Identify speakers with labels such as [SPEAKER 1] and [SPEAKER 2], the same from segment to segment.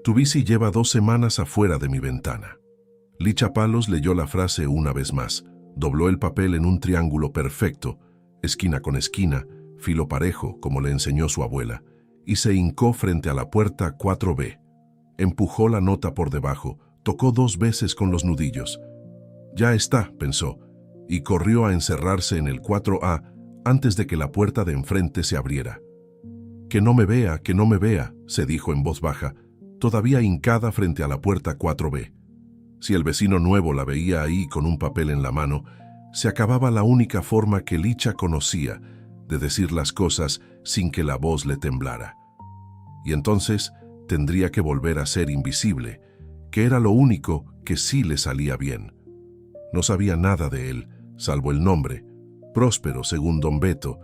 [SPEAKER 1] Tu bici lleva 2 semanas afuera de mi ventana. Licha Palos leyó la frase una vez más, dobló el papel en un triángulo perfecto, esquina con esquina, filo parejo, como le enseñó su abuela, y se hincó frente a la puerta 4B. Empujó la nota por debajo, tocó 2 veces con los nudillos. Ya está, pensó, y corrió a encerrarse en el 4A antes de que la puerta de enfrente se abriera. Que no me vea, se dijo en voz baja, todavía hincada frente a la puerta 4B. Si el vecino nuevo la veía ahí con un papel en la mano, se acababa la única forma que Licha conocía de decir las cosas sin que la voz le temblara. Y entonces tendría que volver a ser invisible, que era lo único que sí le salía bien. No sabía nada de él, salvo el nombre, Próspero según don Beto,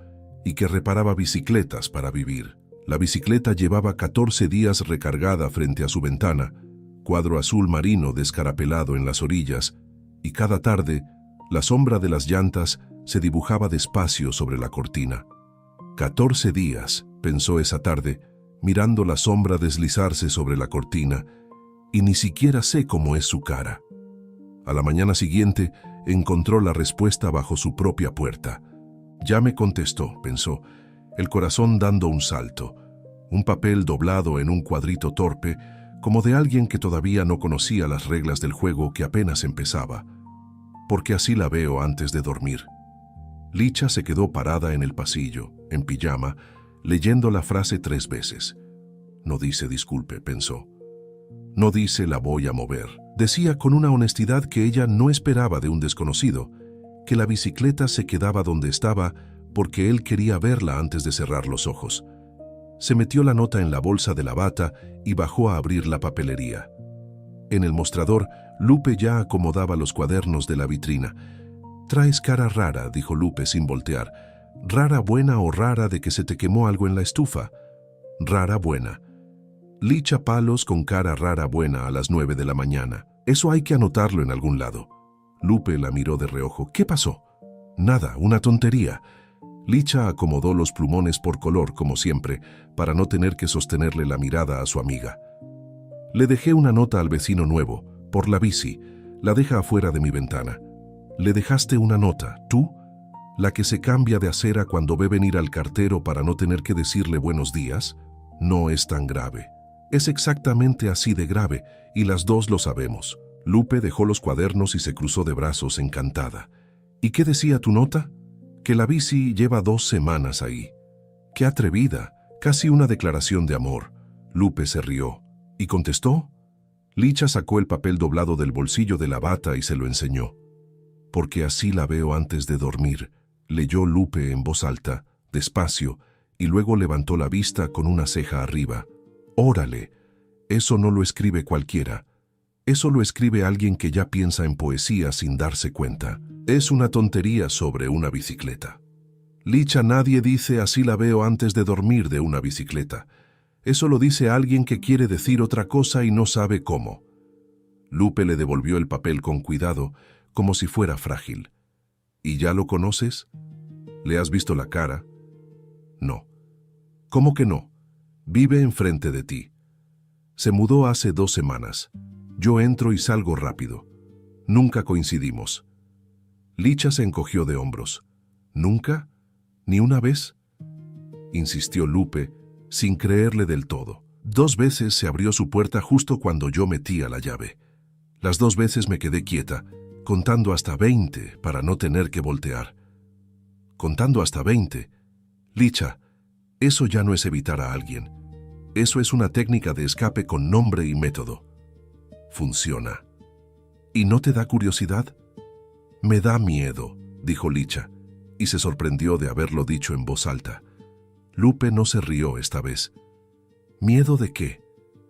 [SPEAKER 1] y que reparaba bicicletas para vivir. La bicicleta llevaba 14 días recargada frente a su ventana, cuadro azul marino descarapelado en las orillas, y cada tarde la sombra de las llantas se dibujaba despacio sobre la cortina. 14 días, pensó esa tarde, mirando la sombra deslizarse sobre la cortina, y ni siquiera sé cómo es su cara. A la mañana siguiente encontró la respuesta bajo su propia puerta. Ya me contestó, pensó, el corazón dando un salto, un papel doblado en un cuadrito torpe, como de alguien que todavía no conocía las reglas del juego que apenas empezaba. Porque así la veo antes de dormir. Licha se quedó parada en el pasillo, en pijama, leyendo la frase 3 veces. No dice disculpe, pensó. No dice la voy a mover. Decía con una honestidad que ella no esperaba de un desconocido, que la bicicleta se quedaba donde estaba porque él quería verla antes de cerrar los ojos. Se metió la nota en la bolsa de la bata y bajó a abrir la papelería. En el mostrador, Lupe ya acomodaba los cuadernos de la vitrina. «Traes cara rara», dijo Lupe sin voltear. «¿Rara buena o rara de que se te quemó algo en la estufa?» «Rara buena». Licha Palos con cara rara buena a las 9 de la mañana. Eso hay que anotarlo en algún lado. Lupe la miró de reojo. «¿Qué pasó?» «Nada, una tontería». Licha acomodó los plumones por color, como siempre, para no tener que sostenerle la mirada a su amiga. «Le dejé una nota al vecino nuevo, por la bici. La deja afuera de mi ventana». «¿Le dejaste una nota? ¿Tú? ¿La que se cambia de acera cuando ve venir al cartero para no tener que decirle buenos días? No es tan grave». «Es exactamente así de grave, y las dos lo sabemos». Lupe dejó los cuadernos y se cruzó de brazos encantada. «¿Y qué decía tu nota?» «Que la bici lleva 2 semanas ahí». «Qué atrevida, casi una declaración de amor». Lupe se rió. ¿Y contestó? Licha sacó el papel doblado del bolsillo de la bata y se lo enseñó. «Porque así la veo antes de dormir», leyó Lupe en voz alta, despacio, y luego levantó la vista con una ceja arriba. «Órale, eso no lo escribe cualquiera. Eso lo escribe alguien que ya piensa en poesía sin darse cuenta. Es una tontería sobre una bicicleta». «Licha, nadie dice así la veo antes de dormir de una bicicleta. Eso lo dice alguien que quiere decir otra cosa y no sabe cómo». Lupe le devolvió el papel con cuidado, como si fuera frágil. «¿Y ya lo conoces? ¿Le has visto la cara?» «No». «¿Cómo que no? Vive enfrente de ti. Se mudó hace 2 semanas. Yo entro y salgo rápido. Nunca coincidimos». Licha se encogió de hombros. «¿Nunca? ¿Ni una vez?», insistió Lupe, sin creerle del todo. «2 veces se abrió su puerta justo cuando yo metía la llave. Las 2 veces me quedé quieta, contando hasta 20 para no tener que voltear». «Contando hasta 20. Licha, eso ya no es evitar a alguien. Eso es una técnica de escape con nombre y método. Funciona. ¿Y no te da curiosidad?» «Me da miedo», dijo Licha, y se sorprendió de haberlo dicho en voz alta. Lupe no se rió esta vez. «¿Miedo de qué?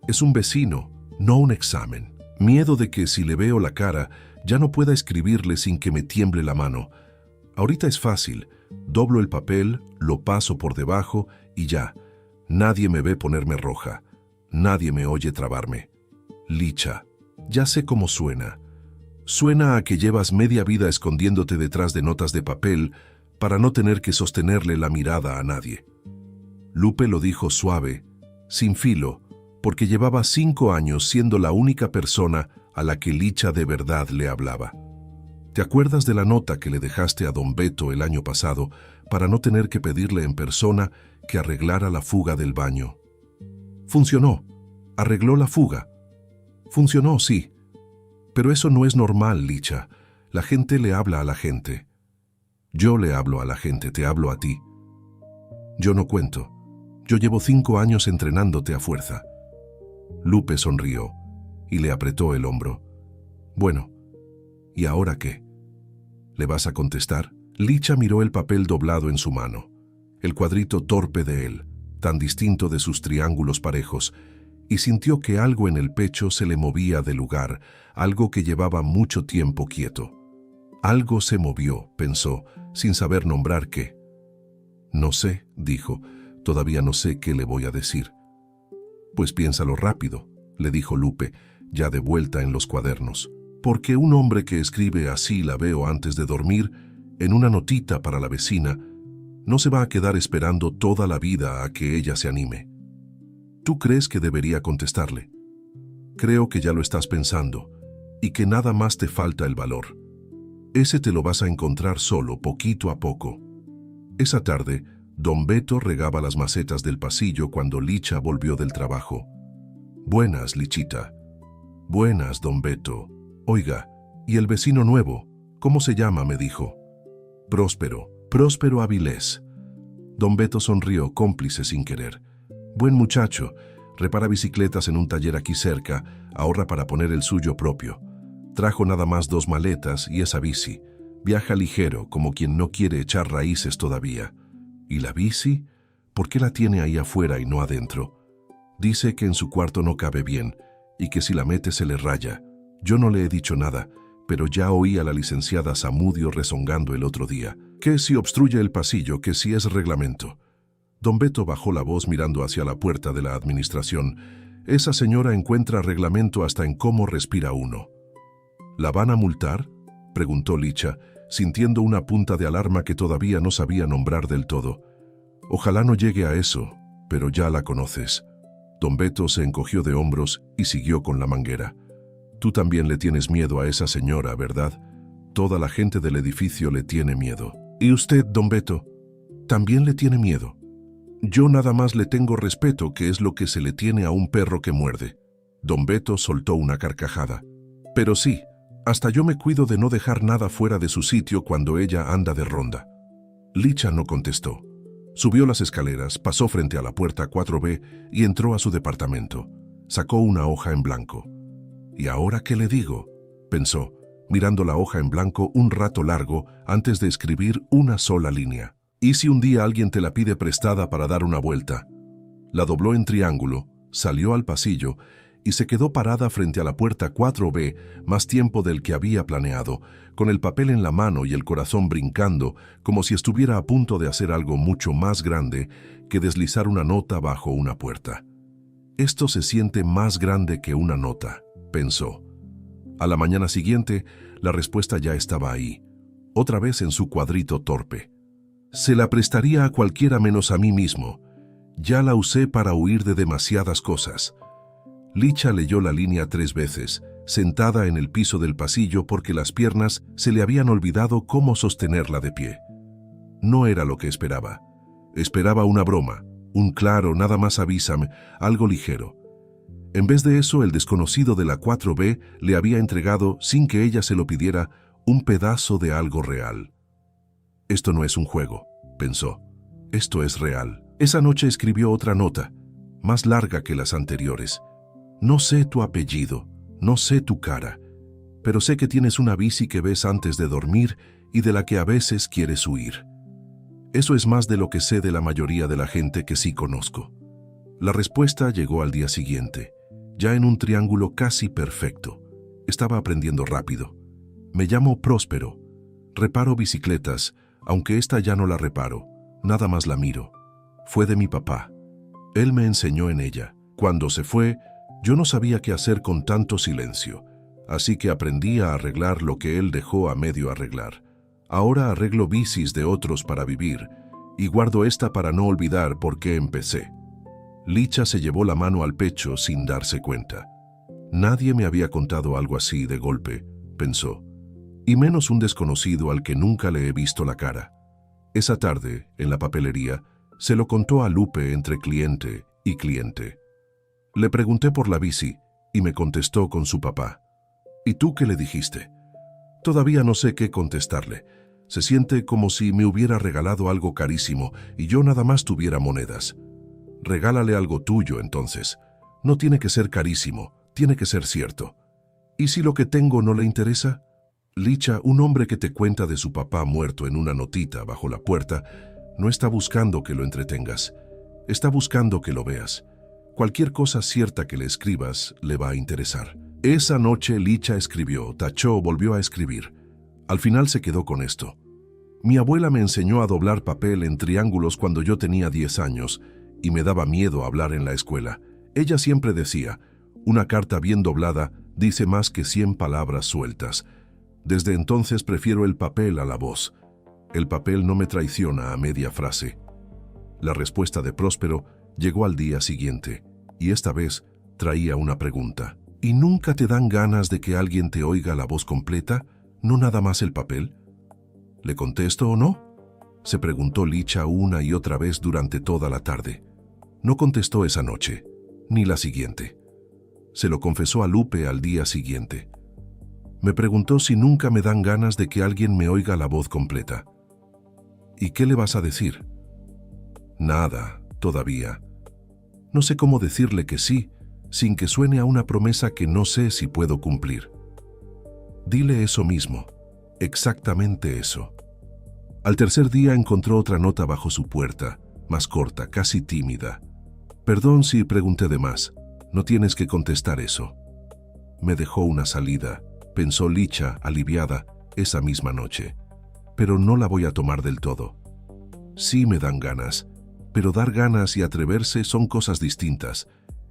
[SPEAKER 1] Es un vecino, no un examen. Miedo de que si le veo la cara, ya no pueda escribirle sin que me tiemble la mano. Ahorita es fácil. Doblo el papel, lo paso por debajo y ya. Nadie me ve ponerme roja. Nadie me oye trabarme. Licha, ya sé cómo suena. Suena a que llevas media vida escondiéndote detrás de notas de papel para no tener que sostenerle la mirada a nadie». Lupe lo dijo suave, sin filo, porque llevaba 5 años siendo la única persona a la que Licha de verdad le hablaba. ¿Te acuerdas de la nota que le dejaste a don Beto el año pasado para no tener que pedirle en persona que arreglara la fuga del baño? Funcionó. Arregló la fuga. Funcionó, sí. Pero eso no es normal, Licha. La gente le habla a la gente. Yo le hablo a la gente, te hablo a ti. Yo no cuento. Yo llevo 5 años entrenándote a fuerza. Lupe sonrió y le apretó el hombro. Bueno, ¿y ahora qué? ¿Le vas a contestar? Licha miró el papel doblado en su mano, el cuadrito torpe de él, tan distinto de sus triángulos parejos, y sintió que algo en el pecho se le movía de lugar, algo que llevaba mucho tiempo quieto. Algo se movió, pensó, sin saber nombrar qué. No sé, dijo, todavía no sé qué le voy a decir. Pues piénsalo rápido, le dijo Lupe, ya de vuelta en los cuadernos. Porque un hombre que escribe así la veo antes de dormir, en una notita para la vecina, no se va a quedar esperando toda la vida a que ella se anime. ¿Tú crees que debería contestarle? Creo que ya lo estás pensando, y que nada más te falta el valor. Ese te lo vas a encontrar solo, poquito a poco. Esa tarde, don Beto regaba las macetas del pasillo cuando Licha volvió del trabajo. Buenas, Lichita. Buenas, don Beto. Oiga, ¿y el vecino nuevo? ¿Cómo se llama?, me dijo. Próspero Avilés. Don Beto sonrió, cómplice sin querer. Buen muchacho, repara bicicletas en un taller aquí cerca, ahorra para poner el suyo propio. Trajo nada más 2 maletas y esa bici. Viaja ligero, como quien no quiere echar raíces todavía. ¿Y la bici? ¿Por qué la tiene ahí afuera y no adentro? Dice que en su cuarto no cabe bien y que si la mete se le raya. Yo no le he dicho nada, pero ya oí a la licenciada Zamudio rezongando el otro día. Que si obstruye el pasillo, que si es reglamento. Don Beto bajó la voz mirando hacia la puerta de la administración. Esa señora encuentra reglamento hasta en cómo respira uno. ¿La van a multar?, preguntó Licha, sintiendo una punta de alarma que todavía no sabía nombrar del todo. Ojalá no llegue a eso, pero ya la conoces. Don Beto se encogió de hombros y siguió con la manguera. Tú también le tienes miedo a esa señora, ¿verdad? Toda la gente del edificio le tiene miedo. ¿Y usted, don Beto, también le tiene miedo? Yo nada más le tengo respeto, que es lo que se le tiene a un perro que muerde. Don Beto soltó una carcajada. Pero sí, hasta yo me cuido de no dejar nada fuera de su sitio cuando ella anda de ronda. Licha no contestó. Subió las escaleras, pasó frente a la puerta 4B y entró a su departamento. Sacó una hoja en blanco. ¿Y ahora qué le digo?, pensó, mirando la hoja en blanco un rato largo antes de escribir una sola línea. ¿Y si un día alguien te la pide prestada para dar una vuelta? La dobló en triángulo, salió al pasillo y se quedó parada frente a la puerta 4B más tiempo del que había planeado, con el papel en la mano y el corazón brincando, como si estuviera a punto de hacer algo mucho más grande que deslizar una nota bajo una puerta. Esto se siente más grande que una nota, pensó. A la mañana siguiente, la respuesta ya estaba ahí, otra vez en su cuadrito torpe. Se la prestaría a cualquiera menos a mí mismo. Ya la usé para huir de demasiadas cosas. Licha leyó la línea 3 veces, sentada en el piso del pasillo porque las piernas se le habían olvidado cómo sostenerla de pie. No era lo que esperaba. Esperaba una broma, un claro, nada más avísame, algo ligero. En vez de eso, el desconocido de la 4B le había entregado, sin que ella se lo pidiera, un pedazo de algo real. Esto no es un juego, pensó. Esto es real. Esa noche escribió otra nota, más larga que las anteriores. No sé tu apellido, no sé tu cara, pero sé que tienes una bici que ves antes de dormir y de la que a veces quieres huir. Eso es más de lo que sé de la mayoría de la gente que sí conozco. La respuesta llegó al día siguiente, ya en un triángulo casi perfecto. Estaba aprendiendo rápido. Me llamo Próspero. Reparo bicicletas, aunque esta ya no la reparo, nada más la miro. Fue de mi papá. Él me enseñó en ella. Cuando se fue, yo no sabía qué hacer con tanto silencio, así que aprendí a arreglar lo que él dejó a medio arreglar. Ahora arreglo bicis de otros para vivir, y guardo esta para no olvidar por qué empecé. Licha se llevó la mano al pecho sin darse cuenta. Nadie me había contado algo así de golpe, pensó, y menos un desconocido al que nunca le he visto la cara. Esa tarde, en la papelería, se lo contó a Lupe entre cliente y cliente. Le pregunté por la bici y me contestó con su papá. ¿Y tú qué le dijiste? Todavía no sé qué contestarle. Se siente como si me hubiera regalado algo carísimo y yo nada más tuviera monedas. Regálale algo tuyo, entonces. No tiene que ser carísimo, tiene que ser cierto. ¿Y si lo que tengo no le interesa? Licha, un hombre que te cuenta de su papá muerto en una notita bajo la puerta, no está buscando que lo entretengas. Está buscando que lo veas. Cualquier cosa cierta que le escribas le va a interesar. Esa noche Licha escribió, tachó, volvió a escribir. Al final se quedó con esto. Mi abuela me enseñó a doblar papel en triángulos cuando yo tenía 10 años y me daba miedo hablar en la escuela. Ella siempre decía, una carta bien doblada dice más que 100 palabras sueltas. Desde entonces prefiero el papel a la voz. El papel no me traiciona a media frase. La respuesta de Próspero llegó al día siguiente, y esta vez traía una pregunta. ¿Y nunca te dan ganas de que alguien te oiga la voz completa, no nada más el papel? ¿Le contesto o no? Se preguntó Licha una y otra vez durante toda la tarde. No contestó esa noche, ni la siguiente. Se lo confesó a Lupe al día siguiente. Me preguntó si nunca me dan ganas de que alguien me oiga la voz completa. ¿Y qué le vas a decir? Nada, todavía. No sé cómo decirle que sí, sin que suene a una promesa que no sé si puedo cumplir. Dile eso mismo, exactamente eso. Al tercer día encontró otra nota bajo su puerta, más corta, casi tímida. Perdón si pregunté de más, no tienes que contestar eso. Me dejó una salida, pensó Licha, aliviada, esa misma noche. Pero no la voy a tomar del todo. Sí me dan ganas, pero dar ganas y atreverse son cosas distintas.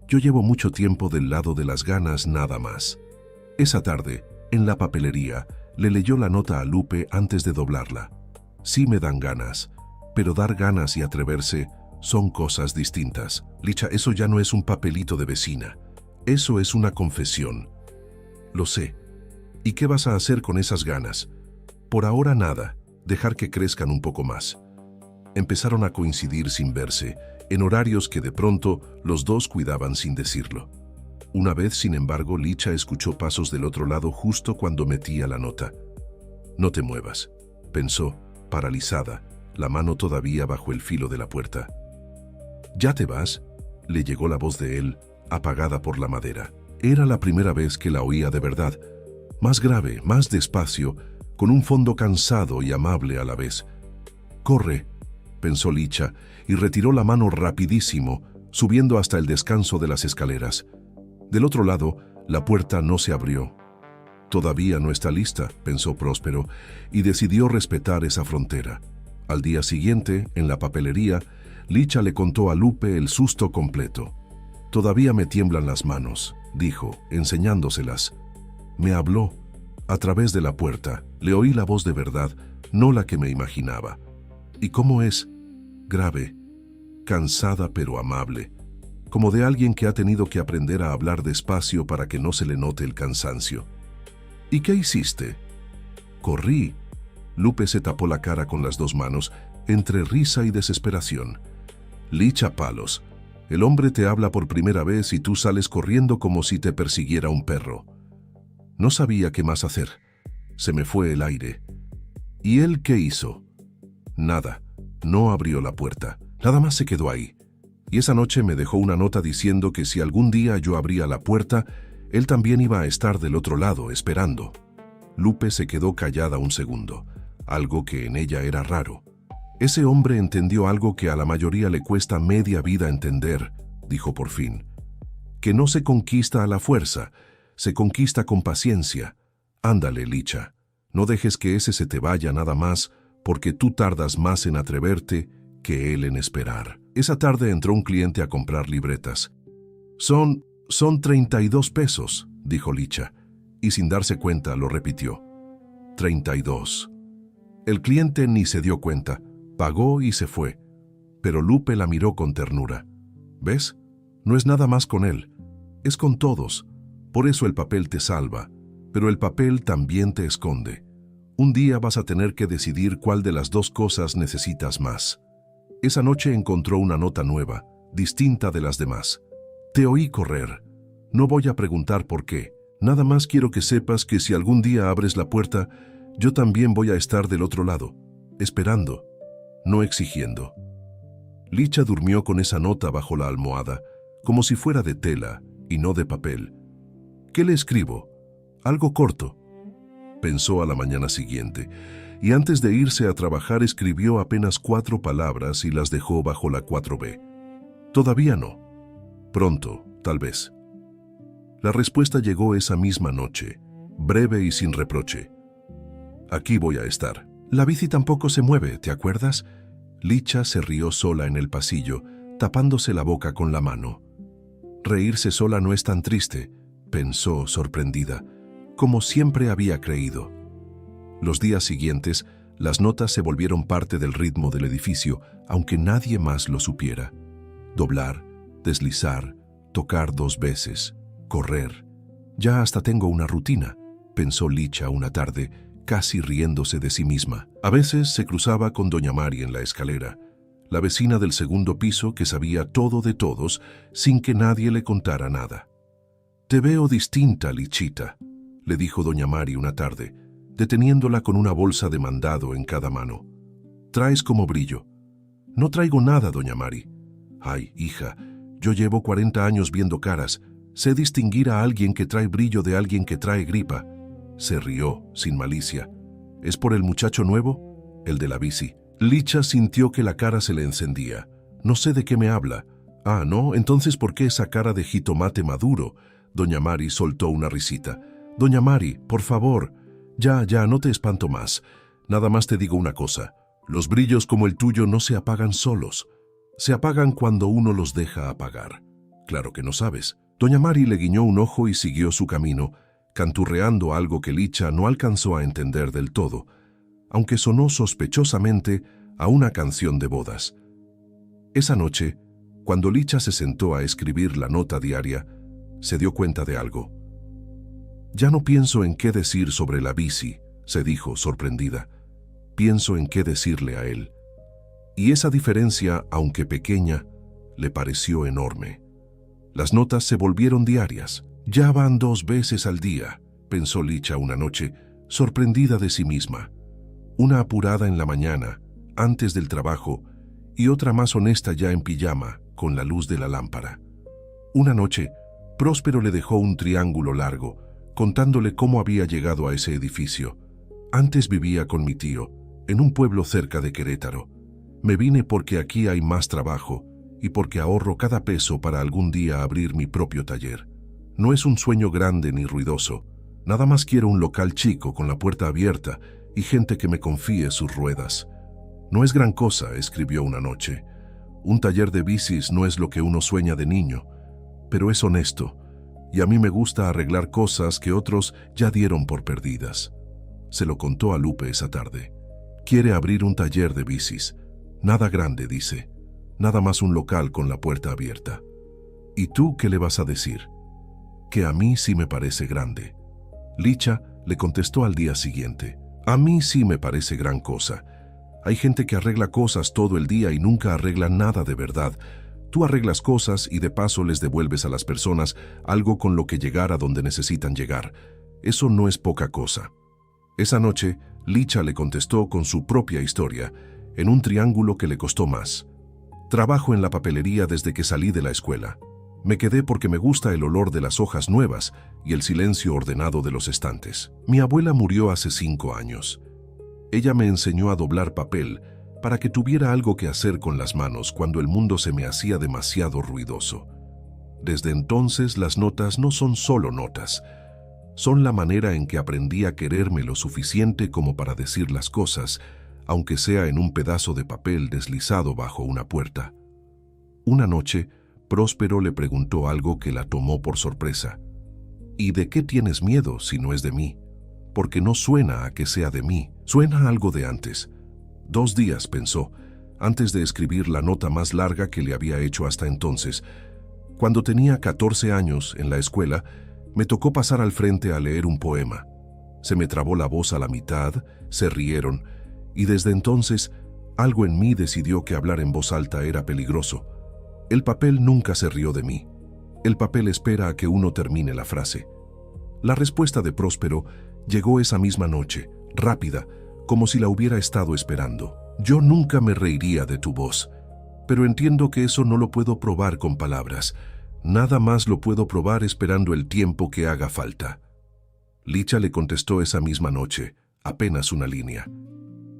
[SPEAKER 1] Yo llevo mucho tiempo del lado de las ganas nada más. Esa tarde, en la papelería, le leyó la nota a Lupe antes de doblarla. Sí me dan ganas, pero dar ganas y atreverse son cosas distintas. Licha, eso ya no es un papelito de vecina. Eso es una confesión. Lo sé. ¿Y qué vas a hacer con esas ganas? Por ahora nada, dejar que crezcan un poco más. Empezaron a coincidir sin verse, en horarios que de pronto los dos cuidaban sin decirlo. Una vez, sin embargo, Licha escuchó pasos del otro lado justo cuando metía la nota. No te muevas, pensó, paralizada, la mano todavía bajo el filo de la puerta. ¿Ya te vas? Le llegó la voz de él, apagada por la madera. Era la primera vez que la oía de verdad, más grave, más despacio, con un fondo cansado y amable a la vez. «Corre», pensó Licha, y retiró la mano rapidísimo, subiendo hasta el descanso de las escaleras. Del otro lado, la puerta no se abrió. Todavía no está lista, pensó Próspero, y decidió respetar esa frontera. Al día siguiente, en la papelería, Licha le contó a Lupe el susto completo. «Todavía me tiemblan las manos», dijo, enseñándoselas. «Me habló. A través de la puerta, le oí la voz de verdad, no la que me imaginaba. ¿Y cómo es? Grave, cansada pero amable, como de alguien que ha tenido que aprender a hablar despacio para que no se le note el cansancio». «¿Y qué hiciste?» «Corrí». Lupe se tapó la cara con las dos manos, entre risa y desesperación. «Licha Palos, el hombre te habla por primera vez y tú sales corriendo como si te persiguiera un perro». No sabía qué más hacer. Se me fue el aire. ¿Y él qué hizo? Nada. No abrió la puerta. Nada más se quedó ahí. Y esa noche me dejó una nota diciendo que si algún día yo abría la puerta, él también iba a estar del otro lado, esperando. Lupe se quedó callada un segundo, algo que en ella era raro. «Ese hombre entendió algo que a la mayoría le cuesta media vida entender», dijo por fin. «Que no se conquista a la fuerza, se conquista con paciencia. Ándale, Licha, no dejes que ese se te vaya nada más, porque tú tardas más en atreverte que él en esperar». Esa tarde entró un cliente a comprar libretas. Son 32 pesos, dijo Licha, y sin darse cuenta lo repitió. 32. El cliente ni se dio cuenta, pagó y se fue, pero Lupe la miró con ternura. «¿Ves? No es nada más con él, es con todos. Por eso el papel te salva, pero el papel también te esconde. Un día vas a tener que decidir cuál de las dos cosas necesitas más. Esa noche encontró una nota nueva, distinta de las demás. Te oí correr. No voy a preguntar por qué. Nada más quiero que sepas que si algún día abres la puerta, yo también voy a estar del otro lado, esperando, no exigiendo. Licha durmió con esa nota bajo la almohada, como si fuera de tela y no de papel. ¿Qué le escribo? Algo corto. Pensó a la mañana siguiente, y antes de irse a trabajar escribió apenas 4 palabras y las dejó bajo la 4B. Todavía no. Pronto, tal vez. La respuesta llegó esa misma noche, breve y sin reproche. Aquí voy a estar. La bici tampoco se mueve, ¿te acuerdas? Licha se rió sola en el pasillo, tapándose la boca con la mano. Reírse sola no es tan triste, pensó sorprendida, como siempre había creído. Los días siguientes, las notas se volvieron parte del ritmo del edificio, aunque nadie más lo supiera. Doblar, deslizar, tocar 2 veces, correr. Ya hasta tengo una rutina, pensó Licha una tarde, casi riéndose de sí misma. A veces se cruzaba con doña Mari en la escalera, la vecina del segundo piso que sabía todo de todos sin que nadie le contara nada. «Te veo distinta, Lichita», le dijo doña Mari una tarde, deteniéndola con una bolsa de mandado en cada mano. «Traes como brillo». «No traigo nada, doña Mari». «Ay, hija, yo llevo 40 años viendo caras. Sé distinguir a alguien que trae brillo de alguien que trae gripa». Se rió, sin malicia. «¿Es por el muchacho nuevo?» «El de la bici». Licha sintió que la cara se le encendía. «No sé de qué me habla». «Ah, ¿no? Entonces, ¿por qué esa cara de jitomate maduro?» Doña Mari soltó una risita. «Doña Mari, por favor». Ya, no te espanto más. Nada más te digo una cosa. Los brillos como el tuyo no se apagan solos. Se apagan cuando uno los deja apagar. Claro que no sabes». Doña Mari le guiñó un ojo y siguió su camino, canturreando algo que Licha no alcanzó a entender del todo, aunque sonó sospechosamente a una canción de bodas. Esa noche, cuando Licha se sentó a escribir la nota diaria, se dio cuenta de algo. «Ya no pienso en qué decir sobre la bici», se dijo, sorprendida. «Pienso en qué decirle a él». Y esa diferencia, aunque pequeña, le pareció enorme. Las notas se volvieron diarias. «Ya van 2 veces al día», pensó Licha una noche, sorprendida de sí misma. Una apurada en la mañana, antes del trabajo, y otra más honesta ya en pijama, con la luz de la lámpara. Una noche, Próspero le dejó un triángulo largo, contándole cómo había llegado a ese edificio. «Antes vivía con mi tío, en un pueblo cerca de Querétaro. Me vine porque aquí hay más trabajo y porque ahorro cada peso para algún día abrir mi propio taller. No es un sueño grande ni ruidoso. Nada más quiero un local chico con la puerta abierta y gente que me confíe sus ruedas. No es gran cosa», escribió una noche. «Un taller de bicis no es lo que uno sueña de niño, pero es honesto, y a mí me gusta arreglar cosas que otros ya dieron por perdidas». Se lo contó a Lupe esa tarde. «Quiere abrir un taller de bicis. Nada grande», dice. «Nada más un local con la puerta abierta». «¿Y tú qué le vas a decir?» «Que a mí sí me parece grande». Licha le contestó al día siguiente. «A mí sí me parece gran cosa. Hay gente que arregla cosas todo el día y nunca arregla nada de verdad. Tú arreglas cosas y de paso les devuelves a las personas algo con lo que llegar a donde necesitan llegar. Eso no es poca cosa». Esa noche, Licha le contestó con su propia historia, en un triángulo que le costó más. «Trabajo en la papelería desde que salí de la escuela. Me quedé porque me gusta el olor de las hojas nuevas y el silencio ordenado de los estantes. Mi abuela murió hace 5 años. Ella me enseñó a doblar papel para que tuviera algo que hacer con las manos cuando el mundo se me hacía demasiado ruidoso. Desde entonces las notas no son solo notas. Son la manera en que aprendí a quererme lo suficiente como para decir las cosas, aunque sea en un pedazo de papel deslizado bajo una puerta». Una noche, Próspero le preguntó algo que la tomó por sorpresa. «¿Y de qué tienes miedo si no es de mí? Porque no suena a que sea de mí, suena a algo de antes». 2 días, pensó, antes de escribir la nota más larga que le había hecho hasta entonces. Cuando tenía 14 años, en la escuela, me tocó pasar al frente a leer un poema. Se me trabó la voz a la mitad, se rieron, y desde entonces algo en mí decidió que hablar en voz alta era peligroso. El papel nunca se rió de mí. El papel espera a que uno termine la frase. La respuesta de Próspero llegó esa misma noche, rápida, como si la hubiera estado esperando. Yo nunca me reiría de tu voz, pero entiendo que eso no lo puedo probar con palabras. Nada más lo puedo probar esperando el tiempo que haga falta. Licha le contestó esa misma noche, apenas una línea.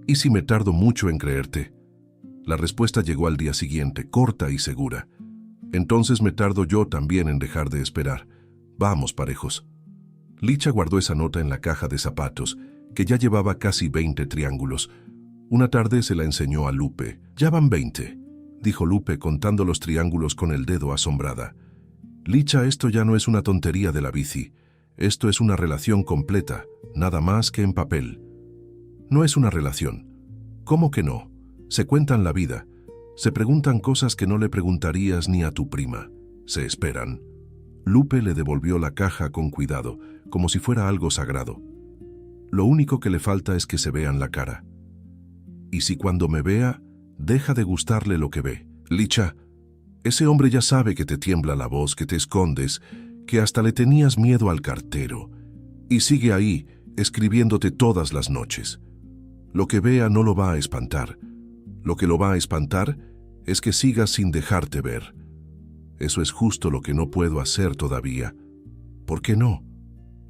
[SPEAKER 1] ¿Y si me tardo mucho en creerte? La respuesta llegó al día siguiente, corta y segura. Entonces me tardo yo también en dejar de esperar. Vamos, parejos. Licha guardó esa nota en la caja de zapatos, que ya llevaba casi 20 triángulos. Una tarde se la enseñó a Lupe. «Ya van 20», dijo Lupe contando los triángulos con el dedo asombrada. «Licha, esto ya no es una tontería de la bici. Esto es una relación completa, nada más que en papel». «No es una relación». «¿Cómo que no? Se cuentan la vida. Se preguntan cosas que no le preguntarías ni a tu prima. Se esperan». Lupe le devolvió la caja con cuidado, como si fuera algo sagrado. «Lo único que le falta es que se vean la cara. Y si cuando me vea, deja de gustarle lo que ve. Licha, ese hombre ya sabe que te tiembla la voz, que te escondes, que hasta le tenías miedo al cartero. Y sigue ahí, escribiéndote todas las noches. Lo que vea no lo va a espantar. Lo que lo va a espantar es que sigas sin dejarte ver. Eso es justo lo que no puedo hacer todavía». «¿Por qué no?».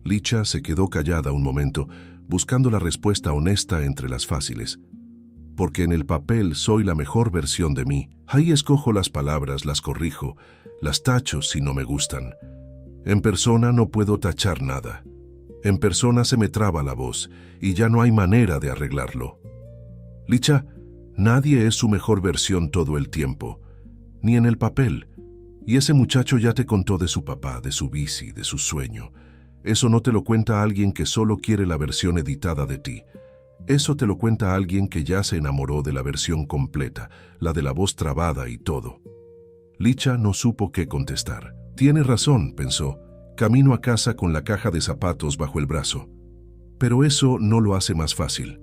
[SPEAKER 1] Licha se quedó callada un momento, buscando la respuesta honesta entre las fáciles. «Porque en el papel soy la mejor versión de mí. Ahí escojo las palabras, las corrijo, las tacho si no me gustan. En persona no puedo tachar nada. En persona se me traba la voz y ya no hay manera de arreglarlo». «Licha, nadie es su mejor versión todo el tiempo, ni en el papel. Y ese muchacho ya te contó de su papá, de su bici, de su sueño. Eso no te lo cuenta alguien que solo quiere la versión editada de ti. Eso te lo cuenta alguien que ya se enamoró de la versión completa, la de la voz trabada y todo». Licha no supo qué contestar. «Tiene razón», pensó, camino a casa con la caja de zapatos bajo el brazo. Pero eso no lo hace más fácil.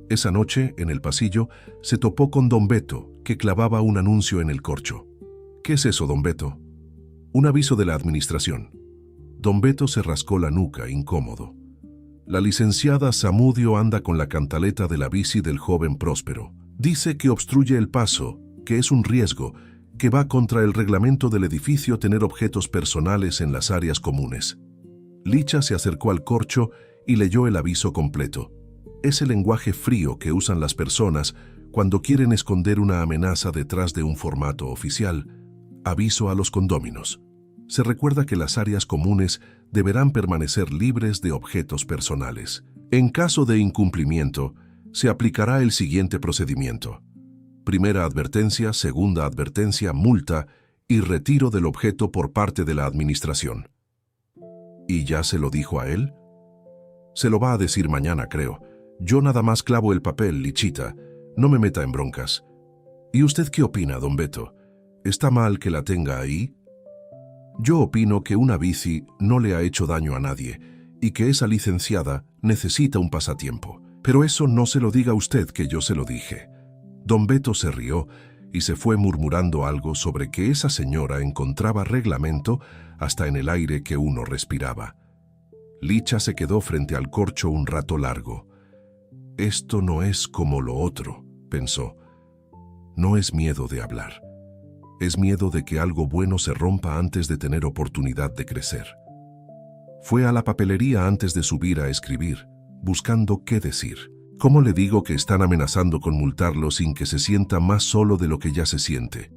[SPEAKER 1] Esa noche, en el pasillo, se topó con don Beto, que clavaba un anuncio en el corcho. «¿Qué es eso, don Beto?» «Un aviso de la administración». Don Beto se rascó la nuca, incómodo. «La licenciada Zamudio anda con la cantaleta de la bici del joven Próspero. Dice que obstruye el paso, que es un riesgo, que va contra el reglamento del edificio tener objetos personales en las áreas comunes». Licha se acercó al corcho y leyó el aviso completo. Es el lenguaje frío que usan las personas cuando quieren esconder una amenaza detrás de un formato oficial. Aviso a los condóminos. Se recuerda que las áreas comunes deberán permanecer libres de objetos personales. En caso de incumplimiento, se aplicará el siguiente procedimiento: primera advertencia, segunda advertencia, multa y retiro del objeto por parte de la administración. ¿Y ya se lo dijo a él? Se lo va a decir mañana, creo. Yo nada más clavo el papel, Lichita. No me meta en broncas. ¿Y usted qué opina, don Beto? ¿Está mal que la tenga ahí? Yo opino que una bici no le ha hecho daño a nadie y que esa licenciada necesita un pasatiempo. Pero eso no se lo diga usted, que yo se lo dije. Don Beto se rió y se fue murmurando algo sobre que esa señora encontraba reglamento hasta en el aire que uno respiraba. Licha se quedó frente al corcho un rato largo. «Esto no es como lo otro», pensó. «No es miedo de hablar. Es miedo de que algo bueno se rompa antes de tener oportunidad de crecer». Fue a la papelería antes de subir a escribir, buscando qué decir. «¿Cómo le digo que están amenazando con multarlo sin que se sienta más solo de lo que ya se siente?»,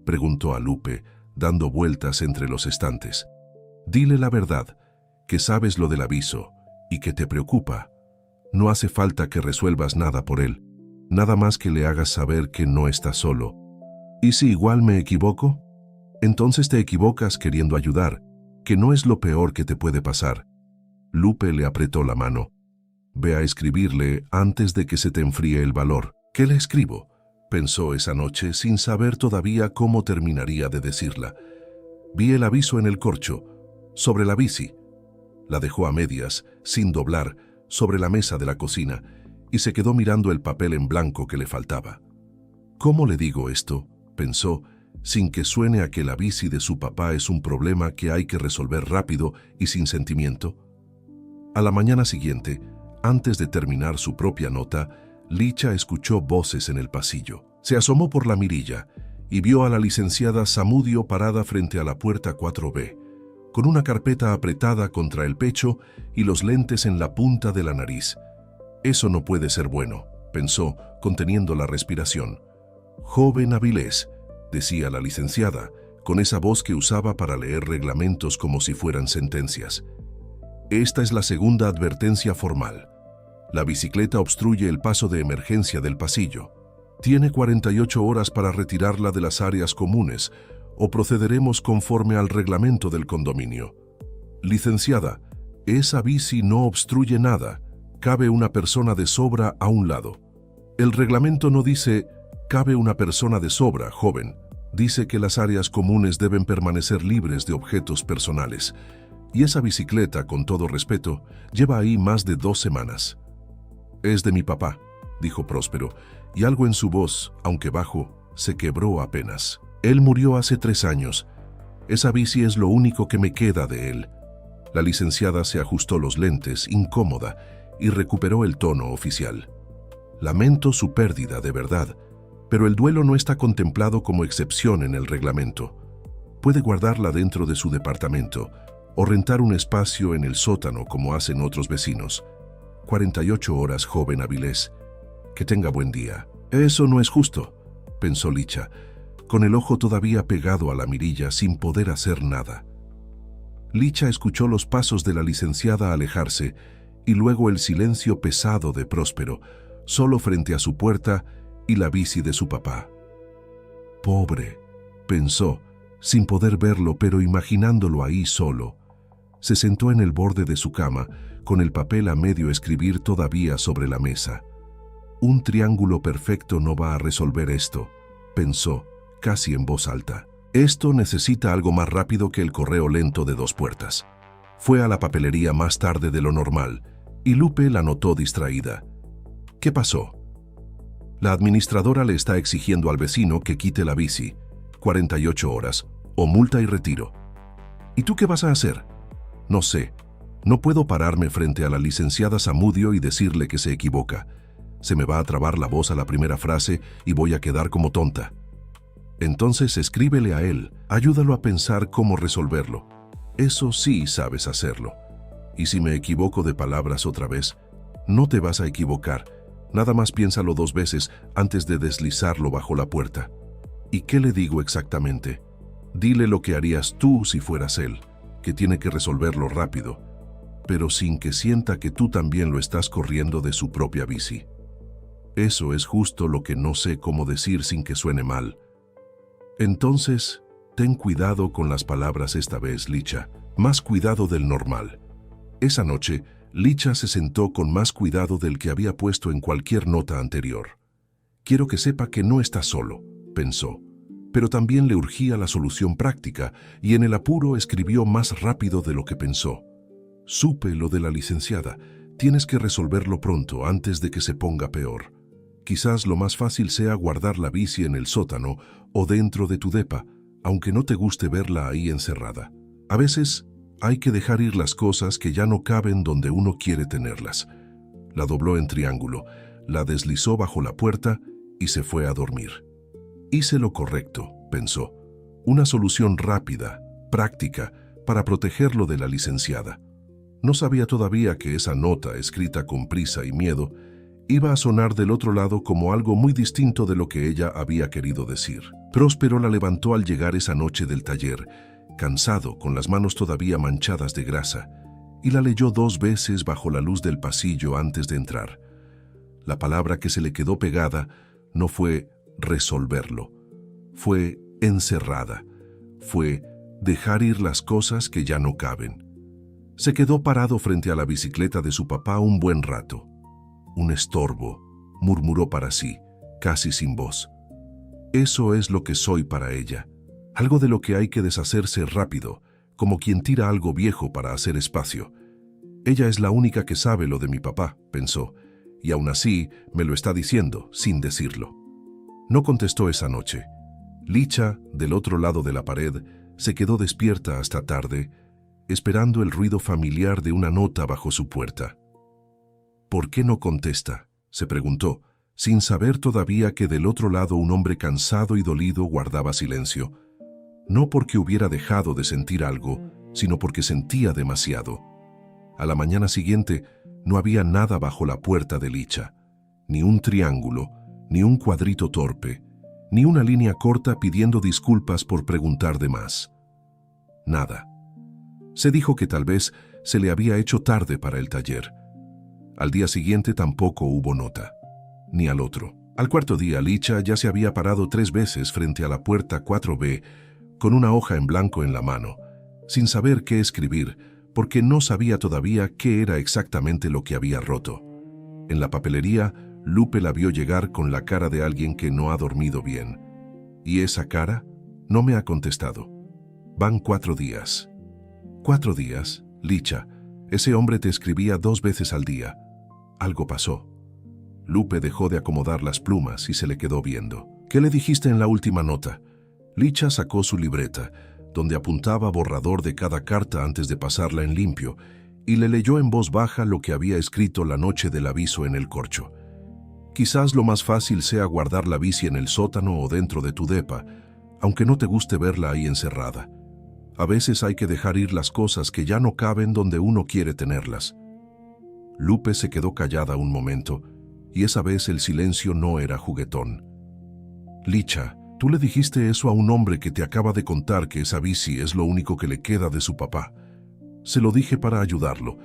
[SPEAKER 1] preguntó a Lupe, dando vueltas entre los estantes. «Dile la verdad, que sabes lo del aviso y que te preocupa. No hace falta que resuelvas nada por él, nada más que le hagas saber que no estás solo. ¿Y si igual me equivoco? Entonces te equivocas queriendo ayudar, que no es lo peor que te puede pasar». Lupe le apretó la mano. «Ve a escribirle antes de que se te enfríe el valor». «¿Qué le escribo?», pensó esa noche sin saber todavía cómo terminaría de decirla. Vi el aviso en el corcho, sobre la bici. La dejó a medias, sin doblar, sobre la mesa de la cocina, y se quedó mirando el papel en blanco que le faltaba. ¿Cómo le digo esto?, pensó, sin que suene a que la bici de su papá es un problema que hay que resolver rápido y sin sentimiento. A la mañana siguiente, antes de terminar su propia nota, Licha escuchó voces en el pasillo. Se asomó por la mirilla y vio a la licenciada Zamudio parada frente a la puerta 4B, con una carpeta apretada contra el pecho y los lentes en la punta de la nariz. Eso no puede ser bueno, pensó, conteniendo la respiración. Joven Avilés, decía la licenciada, con esa voz que usaba para leer reglamentos como si fueran sentencias. Esta es la segunda advertencia formal. La bicicleta obstruye el paso de emergencia del pasillo. Tiene 48 horas para retirarla de las áreas comunes o procederemos conforme al reglamento del condominio. Licenciada, esa bici no obstruye nada. Cabe una persona de sobra a un lado. El reglamento no dice cabe una persona de sobra, joven. Dice que las áreas comunes deben permanecer libres de objetos personales. Y esa bicicleta, con todo respeto, lleva ahí más de 2 semanas. Es de mi papá, dijo Próspero, y algo en su voz, aunque bajo, se quebró apenas. Él murió hace 3 años. Esa bici es lo único que me queda de él. La licenciada se ajustó los lentes, incómoda, y recuperó el tono oficial. Lamento su pérdida, de verdad, pero el duelo no está contemplado como excepción en el reglamento. Puede guardarla dentro de su departamento o rentar un espacio en el sótano como hacen otros vecinos. 48 horas, joven Avilés. Que tenga buen día. Eso no es justo, pensó Licha, con el ojo todavía pegado a la mirilla sin poder hacer nada. Licha escuchó los pasos de la licenciada alejarse y luego el silencio pesado de Próspero, solo frente a su puerta y la bici de su papá. Pobre, pensó, sin poder verlo pero imaginándolo ahí solo. Se sentó en el borde de su cama, con el papel a medio escribir todavía sobre la mesa. Un triángulo perfecto no va a resolver esto, pensó, casi en voz alta. Esto necesita algo más rápido que el correo lento de 2 puertas. Fue a la papelería más tarde de lo normal, y Lupe la notó distraída. ¿Qué pasó? La administradora le está exigiendo al vecino que quite la bici, 48 horas, o multa y retiro. ¿Y tú qué vas a hacer? No sé. No puedo pararme frente a la licenciada Zamudio y decirle que se equivoca. Se me va a trabar la voz a la primera frase y voy a quedar como tonta. Entonces escríbele a él, ayúdalo a pensar cómo resolverlo. Eso sí sabes hacerlo. Y si me equivoco de palabras otra vez, no te vas a equivocar. Nada más piénsalo 2 veces antes de deslizarlo bajo la puerta. ¿Y qué le digo exactamente? Dile lo que harías tú si fueras él, que tiene que resolverlo rápido, pero sin que sienta que tú también lo estás corriendo de su propia bici. Eso es justo lo que no sé cómo decir sin que suene mal. Entonces, ten cuidado con las palabras esta vez, Licha, más cuidado del normal. Esa noche, Licha se sentó con más cuidado del que había puesto en cualquier nota anterior. Quiero que sepa que no está solo, pensó, pero también le urgía la solución práctica y en el apuro escribió más rápido de lo que pensó. Supe lo de la licenciada. Tienes que resolverlo pronto antes de que se ponga peor. Quizás lo más fácil sea guardar la bici en el sótano o dentro de tu depa, aunque no te guste verla ahí encerrada. A veces hay que dejar ir las cosas que ya no caben donde uno quiere tenerlas. La dobló en triángulo, la deslizó bajo la puerta y se fue a dormir. Hice lo correcto, pensó. Una solución rápida, práctica, para protegerlo de la licenciada. No sabía todavía que esa nota, escrita con prisa y miedo, iba a sonar del otro lado como algo muy distinto de lo que ella había querido decir. Próspero la levantó al llegar esa noche del taller, cansado, con las manos todavía manchadas de grasa, y la leyó 2 veces bajo la luz del pasillo antes de entrar. La palabra que se le quedó pegada no fue resolverlo, fue encerrada, fue dejar ir las cosas que ya no caben. Se quedó parado frente a la bicicleta de su papá un buen rato. Un estorbo, murmuró para sí, casi sin voz. Eso es lo que soy para ella. Algo de lo que hay que deshacerse rápido, como quien tira algo viejo para hacer espacio. Ella es la única que sabe lo de mi papá, pensó, y aún así me lo está diciendo, sin decirlo. No contestó esa noche. Licha, del otro lado de la pared, se quedó despierta hasta tarde, esperando el ruido familiar de una nota bajo su puerta. ¿Por qué no contesta?, se preguntó, sin saber todavía que del otro lado un hombre cansado y dolido guardaba silencio. No porque hubiera dejado de sentir algo, sino porque sentía demasiado. A la mañana siguiente no había nada bajo la puerta de Licha, ni un triángulo, ni un cuadrito torpe, ni una línea corta pidiendo disculpas por preguntar de más. Nada. Se dijo que tal vez se le había hecho tarde para el taller. Al día siguiente tampoco hubo nota, ni al otro. Al cuarto día, Licha ya se había parado 3 veces frente a la puerta 4B con una hoja en blanco en la mano, sin saber qué escribir, porque no sabía todavía qué era exactamente lo que había roto. En la papelería, Lupe la vio llegar con la cara de alguien que no ha dormido bien. ¿Y esa cara? No me ha contestado. Van 4 días. 4 días, Licha. Ese hombre te escribía 2 veces al día. Algo pasó. Lupe dejó de acomodar las plumas y se le quedó viendo. ¿Qué le dijiste en la última nota? Licha sacó su libreta, donde apuntaba borrador de cada carta antes de pasarla en limpio, y le leyó en voz baja lo que había escrito la noche del aviso en el corcho. Quizás lo más fácil sea guardar la bici en el sótano o dentro de tu depa, aunque no te guste verla ahí encerrada. A veces hay que dejar ir las cosas que ya no caben donde uno quiere tenerlas. Lupe se quedó callada un momento, y esa vez el silencio no era juguetón. Licha, tú le dijiste eso a un hombre que te acaba de contar que esa bici es lo único que le queda de su papá. Se lo dije para ayudarlo,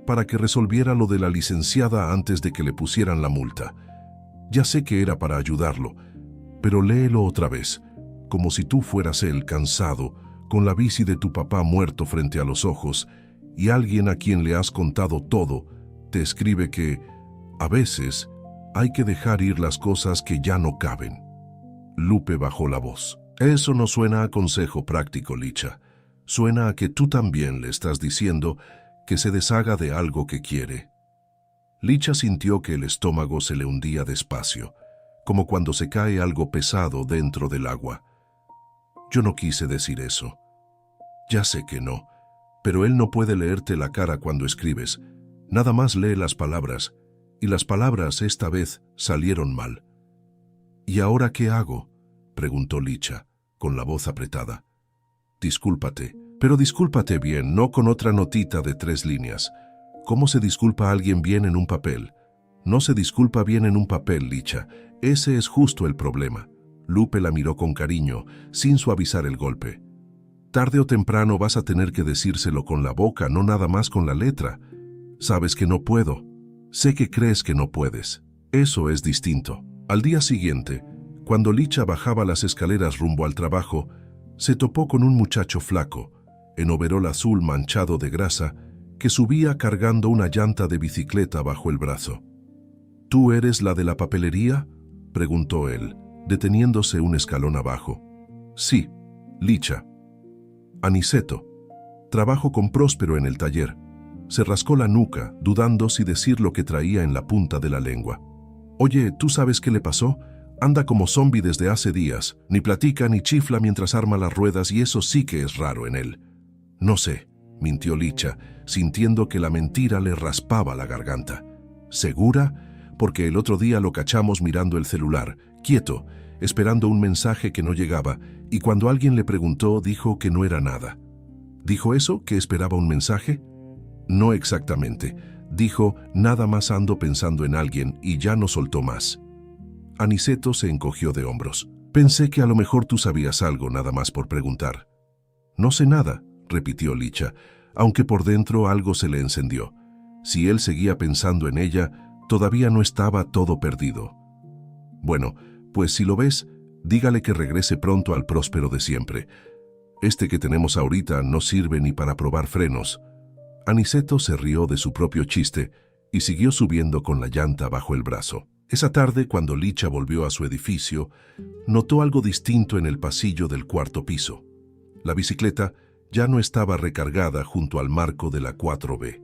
[SPEAKER 1] para que resolviera lo de la licenciada antes de que le pusieran la multa. Ya sé que era para ayudarlo, pero léelo otra vez, como si tú fueras él cansado, con la bici de tu papá muerto frente a los ojos, y alguien a quien le has contado todo, te escribe que, a veces, hay que dejar ir las cosas que ya no caben. Lupe bajó la voz. Eso no suena a consejo práctico, Licha. Suena a que tú también le estás diciendo que se deshaga de algo que quiere. Licha sintió que el estómago se le hundía despacio, como cuando se cae algo pesado dentro del agua. Yo no quise decir eso. Ya sé que no, pero él no puede leerte la cara cuando escribes. Nada más lee las palabras, y las palabras esta vez salieron mal. ¿Y ahora qué hago?, preguntó Licha, con la voz apretada. Discúlpate, pero discúlpate bien, no con otra notita de 3 líneas. ¿Cómo se disculpa a alguien bien en un papel? No se disculpa bien en un papel, Licha. Ese es justo el problema. Lupe la miró con cariño, sin suavizar el golpe. Tarde o temprano vas a tener que decírselo con la boca, no nada más con la letra. Sabes que no puedo. Sé que crees que no puedes. Eso es distinto. Al día siguiente, cuando Licha bajaba las escaleras rumbo al trabajo, se topó con un muchacho flaco, en overol azul manchado de grasa, que subía cargando una llanta de bicicleta bajo el brazo. ¿Tú eres la de la papelería?, preguntó él, deteniéndose un escalón abajo. Sí, Licha. Aniceto. Trabajo con Próspero en el taller. Se rascó la nuca, dudando si decir lo que traía en la punta de la lengua. Oye, ¿tú sabes qué le pasó? Anda como zombi desde hace días. Ni platica ni chifla mientras arma las ruedas y eso sí que es raro en él. No sé, mintió Licha, sintiendo que la mentira le raspaba la garganta. ¿Segura? Porque el otro día lo cachamos mirando el celular, quieto, esperando un mensaje que no llegaba, y cuando alguien le preguntó dijo que no era nada. ¿Dijo eso, que esperaba un mensaje? No exactamente. Dijo, nada más ando pensando en alguien, y ya no soltó más. Aniceto se encogió de hombros. Pensé que a lo mejor tú sabías algo nada más por preguntar. No sé nada, repitió Licha, aunque por dentro algo se le encendió. Si él seguía pensando en ella, todavía no estaba todo perdido. Bueno, pues si lo ves, dígale que regrese pronto al Próspero de siempre. Este que tenemos ahorita no sirve ni para probar frenos. Aniceto se rió de su propio chiste y siguió subiendo con la llanta bajo el brazo. Esa tarde, cuando Licha volvió a su edificio, notó algo distinto en el pasillo del cuarto piso. La bicicleta ya no estaba recargada junto al marco de la 4B.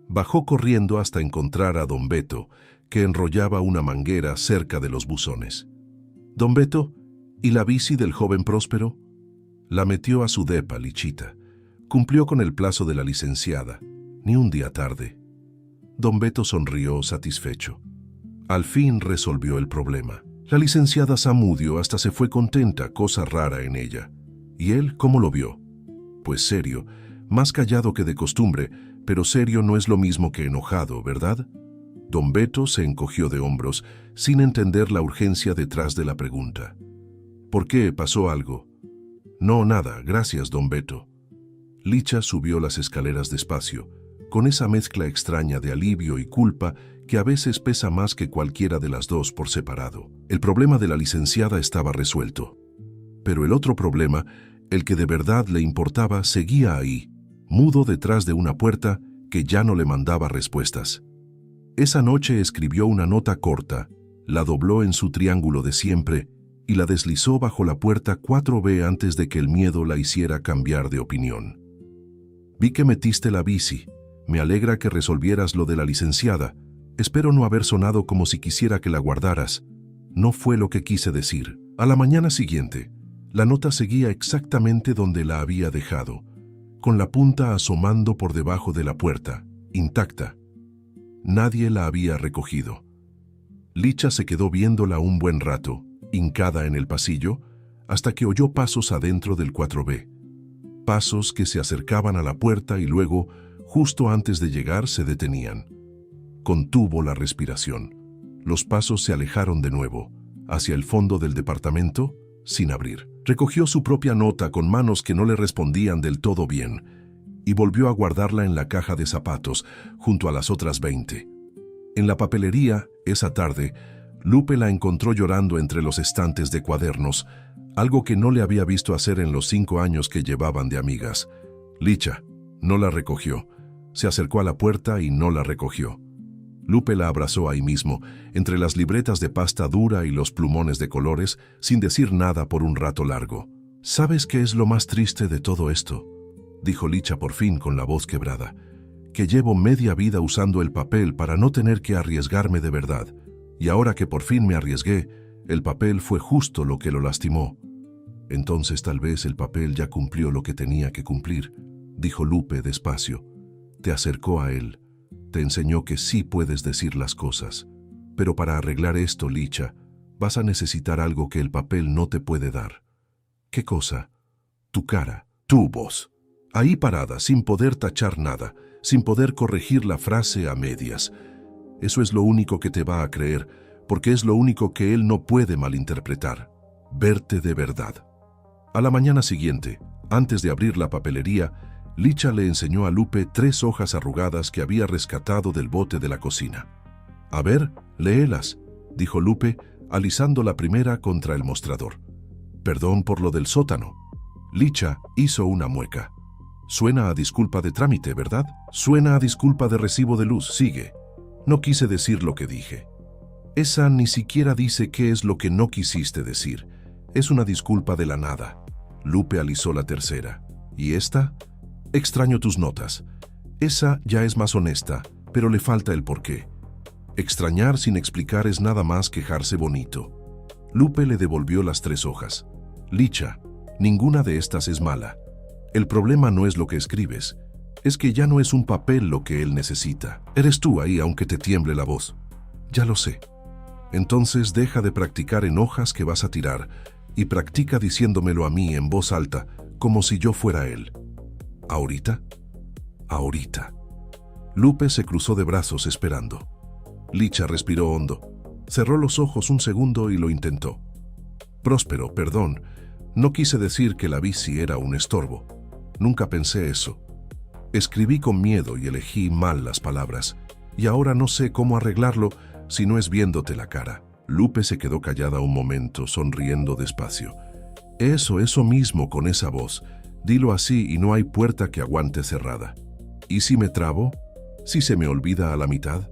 [SPEAKER 1] Bajó corriendo hasta encontrar a don Beto, que enrollaba una manguera cerca de los buzones. «Don Beto, ¿y la bici del joven Próspero?» La metió a su depa, Lichita. Cumplió con el plazo de la licenciada, ni un día tarde. Don Beto sonrió satisfecho. Al fin resolvió el problema. La licenciada Zamudio hasta se fue contenta, cosa rara en ella. ¿Y él cómo lo vio? Pues serio, más callado que de costumbre, pero serio no es lo mismo que enojado, ¿verdad? Don Beto se encogió de hombros, sin entender la urgencia detrás de la pregunta. ¿Por qué? ¿Pasó algo? No, nada, gracias, don Beto. Licha subió las escaleras despacio, con esa mezcla extraña de alivio y culpa que a veces pesa más que cualquiera de las dos por separado. El problema de la licenciada estaba resuelto. Pero el otro problema, el que de verdad le importaba, seguía ahí, mudo detrás de una puerta que ya no le mandaba respuestas. Esa noche escribió una nota corta, la dobló en su triángulo de siempre y la deslizó bajo la puerta 4B antes de que el miedo la hiciera cambiar de opinión. Vi que metiste la bici. Me alegra que resolvieras lo de la licenciada. Espero no haber sonado como si quisiera que la guardaras. No fue lo que quise decir. A la mañana siguiente, la nota seguía exactamente donde la había dejado, con la punta asomando por debajo de la puerta, intacta. Nadie la había recogido. Licha se quedó viéndola un buen rato, hincada en el pasillo, hasta que oyó pasos adentro del 4B. Pasos que se acercaban a la puerta y luego, justo antes de llegar, se detenían. Contuvo la respiración. Los pasos se alejaron de nuevo, hacia el fondo del departamento, sin abrir. Recogió su propia nota con manos que no le respondían del todo bien y volvió a guardarla en la caja de zapatos, junto a las otras 20. En la papelería, esa tarde, Lupe la encontró llorando entre los estantes de cuadernos, algo que no le había visto hacer en los 5 años que llevaban de amigas. Licha no la recogió. Se acercó a la puerta y no la recogió. Lupe la abrazó ahí mismo, entre las libretas de pasta dura y los plumones de colores, sin decir nada por un rato largo. «¿Sabes qué es lo más triste de todo esto?», dijo Licha por fin con la voz quebrada. «Que llevo media vida usando el papel para no tener que arriesgarme de verdad. Y ahora que por fin me arriesgué, el papel fue justo lo que lo lastimó». «Entonces tal vez el papel ya cumplió lo que tenía que cumplir», dijo Lupe despacio. «Te acercó a él. Te enseñó que sí puedes decir las cosas. Pero para arreglar esto, Licha, vas a necesitar algo que el papel no te puede dar». «¿Qué cosa?» «Tu cara, tu voz. Ahí parada, sin poder tachar nada, sin poder corregir la frase a medias. Eso es lo único que te va a creer, porque es lo único que él no puede malinterpretar. Verte de verdad». A la mañana siguiente, antes de abrir la papelería, Licha le enseñó a Lupe 3 hojas arrugadas que había rescatado del bote de la cocina. «A ver, léelas», dijo Lupe, alisando la primera contra el mostrador. «Perdón por lo del sótano». Licha hizo una mueca. «Suena a disculpa de trámite, ¿verdad? Suena a disculpa de recibo de luz, sigue». «No quise decir lo que dije». «Esa ni siquiera dice qué es lo que no quisiste decir. Es una disculpa de la nada». Lupe alisó la tercera. «¿Y esta?» «Extraño tus notas. Esa ya es más honesta, pero le falta el porqué. Extrañar sin explicar es nada más quejarse bonito». Lupe le devolvió las 3 hojas. «Licha, ninguna de estas es mala. El problema no es lo que escribes. Es que ya no es un papel lo que él necesita. Eres tú ahí aunque te tiemble la voz». «Ya lo sé». «Entonces deja de practicar en hojas que vas a tirar y practica diciéndomelo a mí en voz alta, como si yo fuera él». «¿Ahorita?» «Ahorita». Lupe se cruzó de brazos esperando. Licha respiró hondo. Cerró los ojos un segundo y lo intentó. «Próspero, perdón. No quise decir que la bici era un estorbo. Nunca pensé eso. Escribí con miedo y elegí mal las palabras. Y ahora no sé cómo arreglarlo si no es viéndote la cara». Lupe se quedó callada un momento, sonriendo despacio. Eso mismo con esa voz. Dilo así y no hay puerta que aguante cerrada». «¿Y si me trabo? ¿Si se me olvida a la mitad?»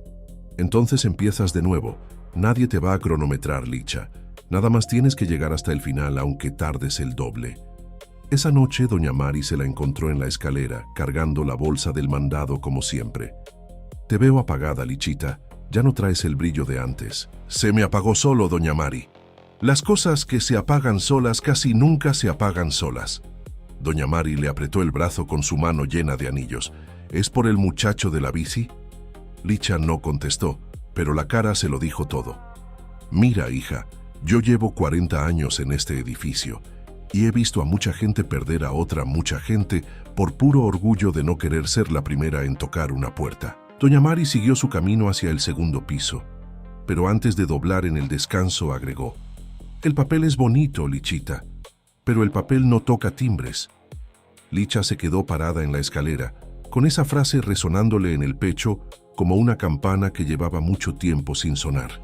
[SPEAKER 1] «Entonces empiezas de nuevo. Nadie te va a cronometrar, Licha. Nada más tienes que llegar hasta el final, aunque tardes el doble. Esa noche, doña Mari se la encontró en la escalera, cargando la bolsa del mandado como siempre. Te veo apagada, Lichita. Ya no traes el brillo de antes. Se me apagó solo, doña Mari. Las cosas que se apagan solas casi nunca se apagan solas. Doña Mari le apretó el brazo con su mano llena de anillos. ¿Es por el muchacho de la bici? Licha no contestó, pero la cara se lo dijo todo. Mira, hija, yo llevo 40 años en este edificio y he visto a mucha gente perder a otra mucha gente por puro orgullo de no querer ser la primera en tocar una puerta. Doña Mari siguió su camino hacia el segundo piso, pero antes de doblar en el descanso agregó: el papel es bonito, Lichita, pero el papel no toca timbres. Licha se quedó parada en la escalera, con esa frase resonándole en el pecho como una campana que llevaba mucho tiempo sin sonar.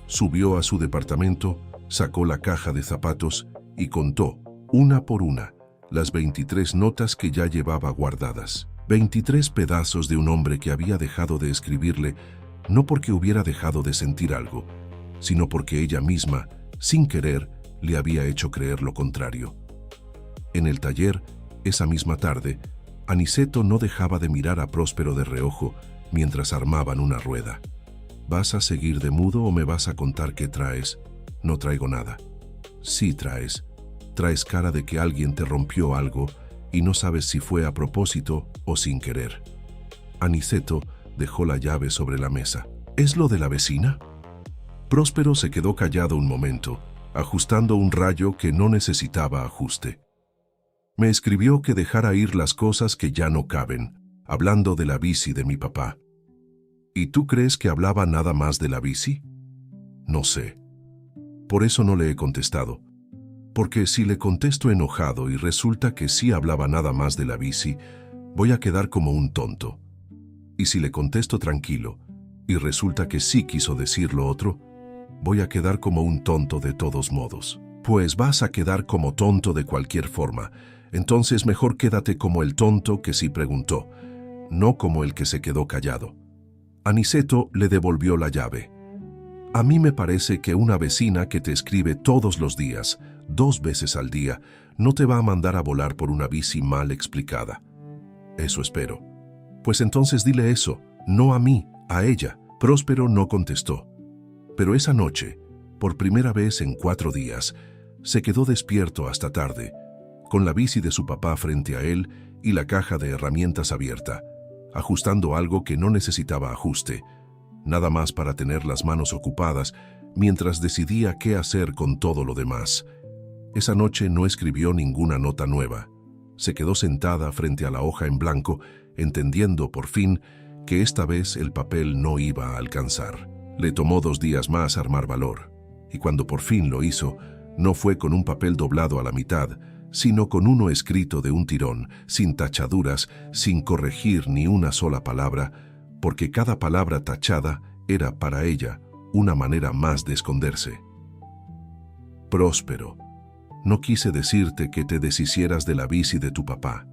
[SPEAKER 1] Subió a su departamento, sacó la caja de zapatos y contó, una por una, las 23 notas que ya llevaba guardadas. 23 pedazos de un hombre que había dejado de escribirle, no porque hubiera dejado de sentir algo, sino porque ella misma, sin querer, le había hecho creer lo contrario. En el taller, esa misma tarde, Aniceto no dejaba de mirar a Próspero de reojo mientras armaban una rueda. ¿Vas a seguir de mudo o me vas a contar qué traes? No traigo nada. Sí traes. Traes cara de que alguien te rompió algo y no sabes si fue a propósito o sin querer. Aniceto dejó la llave sobre la mesa. ¿Es lo de la vecina? Próspero se quedó callado un momento, ajustando un rayo que no necesitaba ajuste. Me escribió que dejara ir las cosas que ya no caben, hablando de la bici de mi papá. ¿Y tú crees que hablaba nada más de la bici? No sé. Por eso no le he contestado. Porque si le contesto enojado y resulta que sí hablaba nada más de la bici, voy a quedar como un tonto. Y si le contesto tranquilo y resulta que sí quiso decir lo otro, voy a quedar como un tonto de todos modos. Pues vas a quedar como tonto de cualquier forma. Entonces mejor quédate como el tonto que sí preguntó, no como el que se quedó callado. Aniceto le devolvió la llave. A mí me parece que una vecina que te escribe todos los días, 2 veces al día, no te va a mandar a volar por una bici mal explicada. Eso espero. Pues entonces dile eso, no a mí, a ella. Próspero no contestó. Pero esa noche, por primera vez en 4 días, se quedó despierto hasta tarde, con la bici de su papá frente a él y la caja de herramientas abierta, ajustando algo que no necesitaba ajuste, nada más para tener las manos ocupadas mientras decidía qué hacer con todo lo demás. Esa noche no escribió ninguna nota nueva. Se quedó sentada frente a la hoja en blanco, entendiendo por fin que esta vez el papel no iba a alcanzar. Le tomó 2 días más armar valor, y cuando por fin lo hizo, no fue con un papel doblado a la mitad, sino con uno escrito de un tirón, sin tachaduras, sin corregir ni una sola palabra, porque cada palabra tachada era para ella una manera más de esconderse. Próspero, no quise decirte que te deshicieras de la bici de tu papá.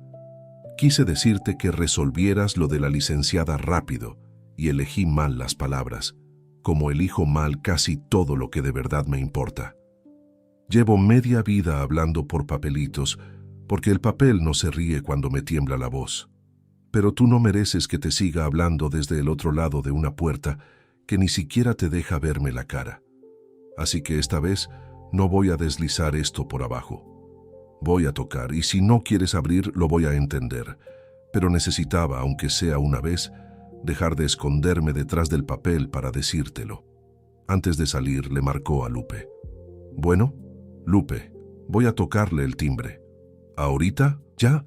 [SPEAKER 1] Quise decirte que resolvieras lo de la licenciada rápido, y elegí mal las palabras, como elijo mal casi todo lo que de verdad me importa. Llevo media vida hablando por papelitos, porque el papel no se ríe cuando me tiembla la voz. Pero tú no mereces que te siga hablando desde el otro lado de una puerta que ni siquiera te deja verme la cara. Así que esta vez no voy a deslizar esto por abajo. Voy a tocar, y si no quieres abrir, lo voy a entender. Pero necesitaba, aunque sea una vez, dejar de esconderme detrás del papel para decírtelo. Antes de salir, le marcó a Lupe. Bueno, Lupe, voy a tocarle el timbre. ¿Ahorita? ¿Ya?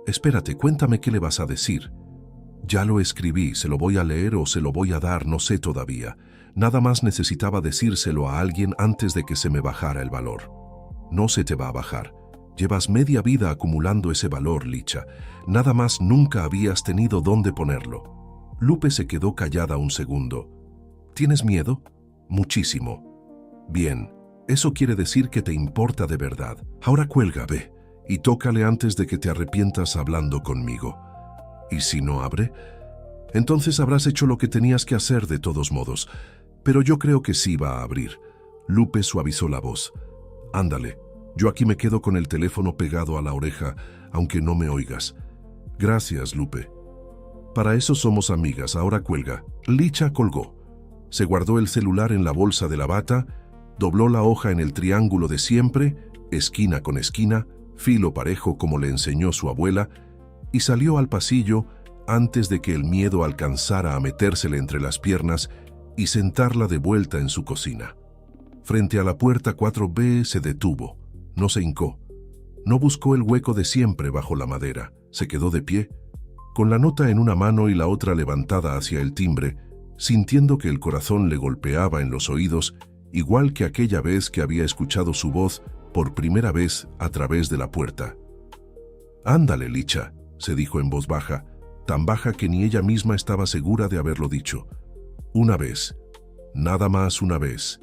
[SPEAKER 1] Espérate, cuéntame qué le vas a decir. Ya lo escribí, se lo voy a leer o se lo voy a dar, no sé todavía. Nada más necesitaba decírselo a alguien antes de que se me bajara el valor. No se te va a bajar. Llevas media vida acumulando ese valor, Licha. Nada más nunca habías tenido dónde ponerlo. Lupe se quedó callada un segundo. ¿Tienes miedo? Muchísimo. Bien, eso quiere decir que te importa de verdad. Ahora cuelga, ve, y tócale antes de que te arrepientas hablando conmigo. ¿Y si no abre? Entonces habrás hecho lo que tenías que hacer de todos modos. Pero yo creo que sí va a abrir. Lupe suavizó la voz. Ándale, yo aquí me quedo con el teléfono pegado a la oreja, aunque no me oigas. Gracias, Lupe. Para eso somos amigas, ahora cuelga. Licha colgó. Se guardó el celular en la bolsa de la bata, dobló la hoja en el triángulo de siempre, esquina con esquina, filo parejo como le enseñó su abuela, y salió al pasillo antes de que el miedo alcanzara a metérsele entre las piernas y sentarla de vuelta en su cocina. Frente a la puerta 4B se detuvo, no se hincó, no buscó el hueco de siempre bajo la madera, se quedó de pie, con la nota en una mano y la otra levantada hacia el timbre, sintiendo que el corazón le golpeaba en los oídos, igual que aquella vez que había escuchado su voz por primera vez a través de la puerta. «Ándale, Licha», se dijo en voz baja, tan baja que ni ella misma estaba segura de haberlo dicho. Una vez, nada más una vez.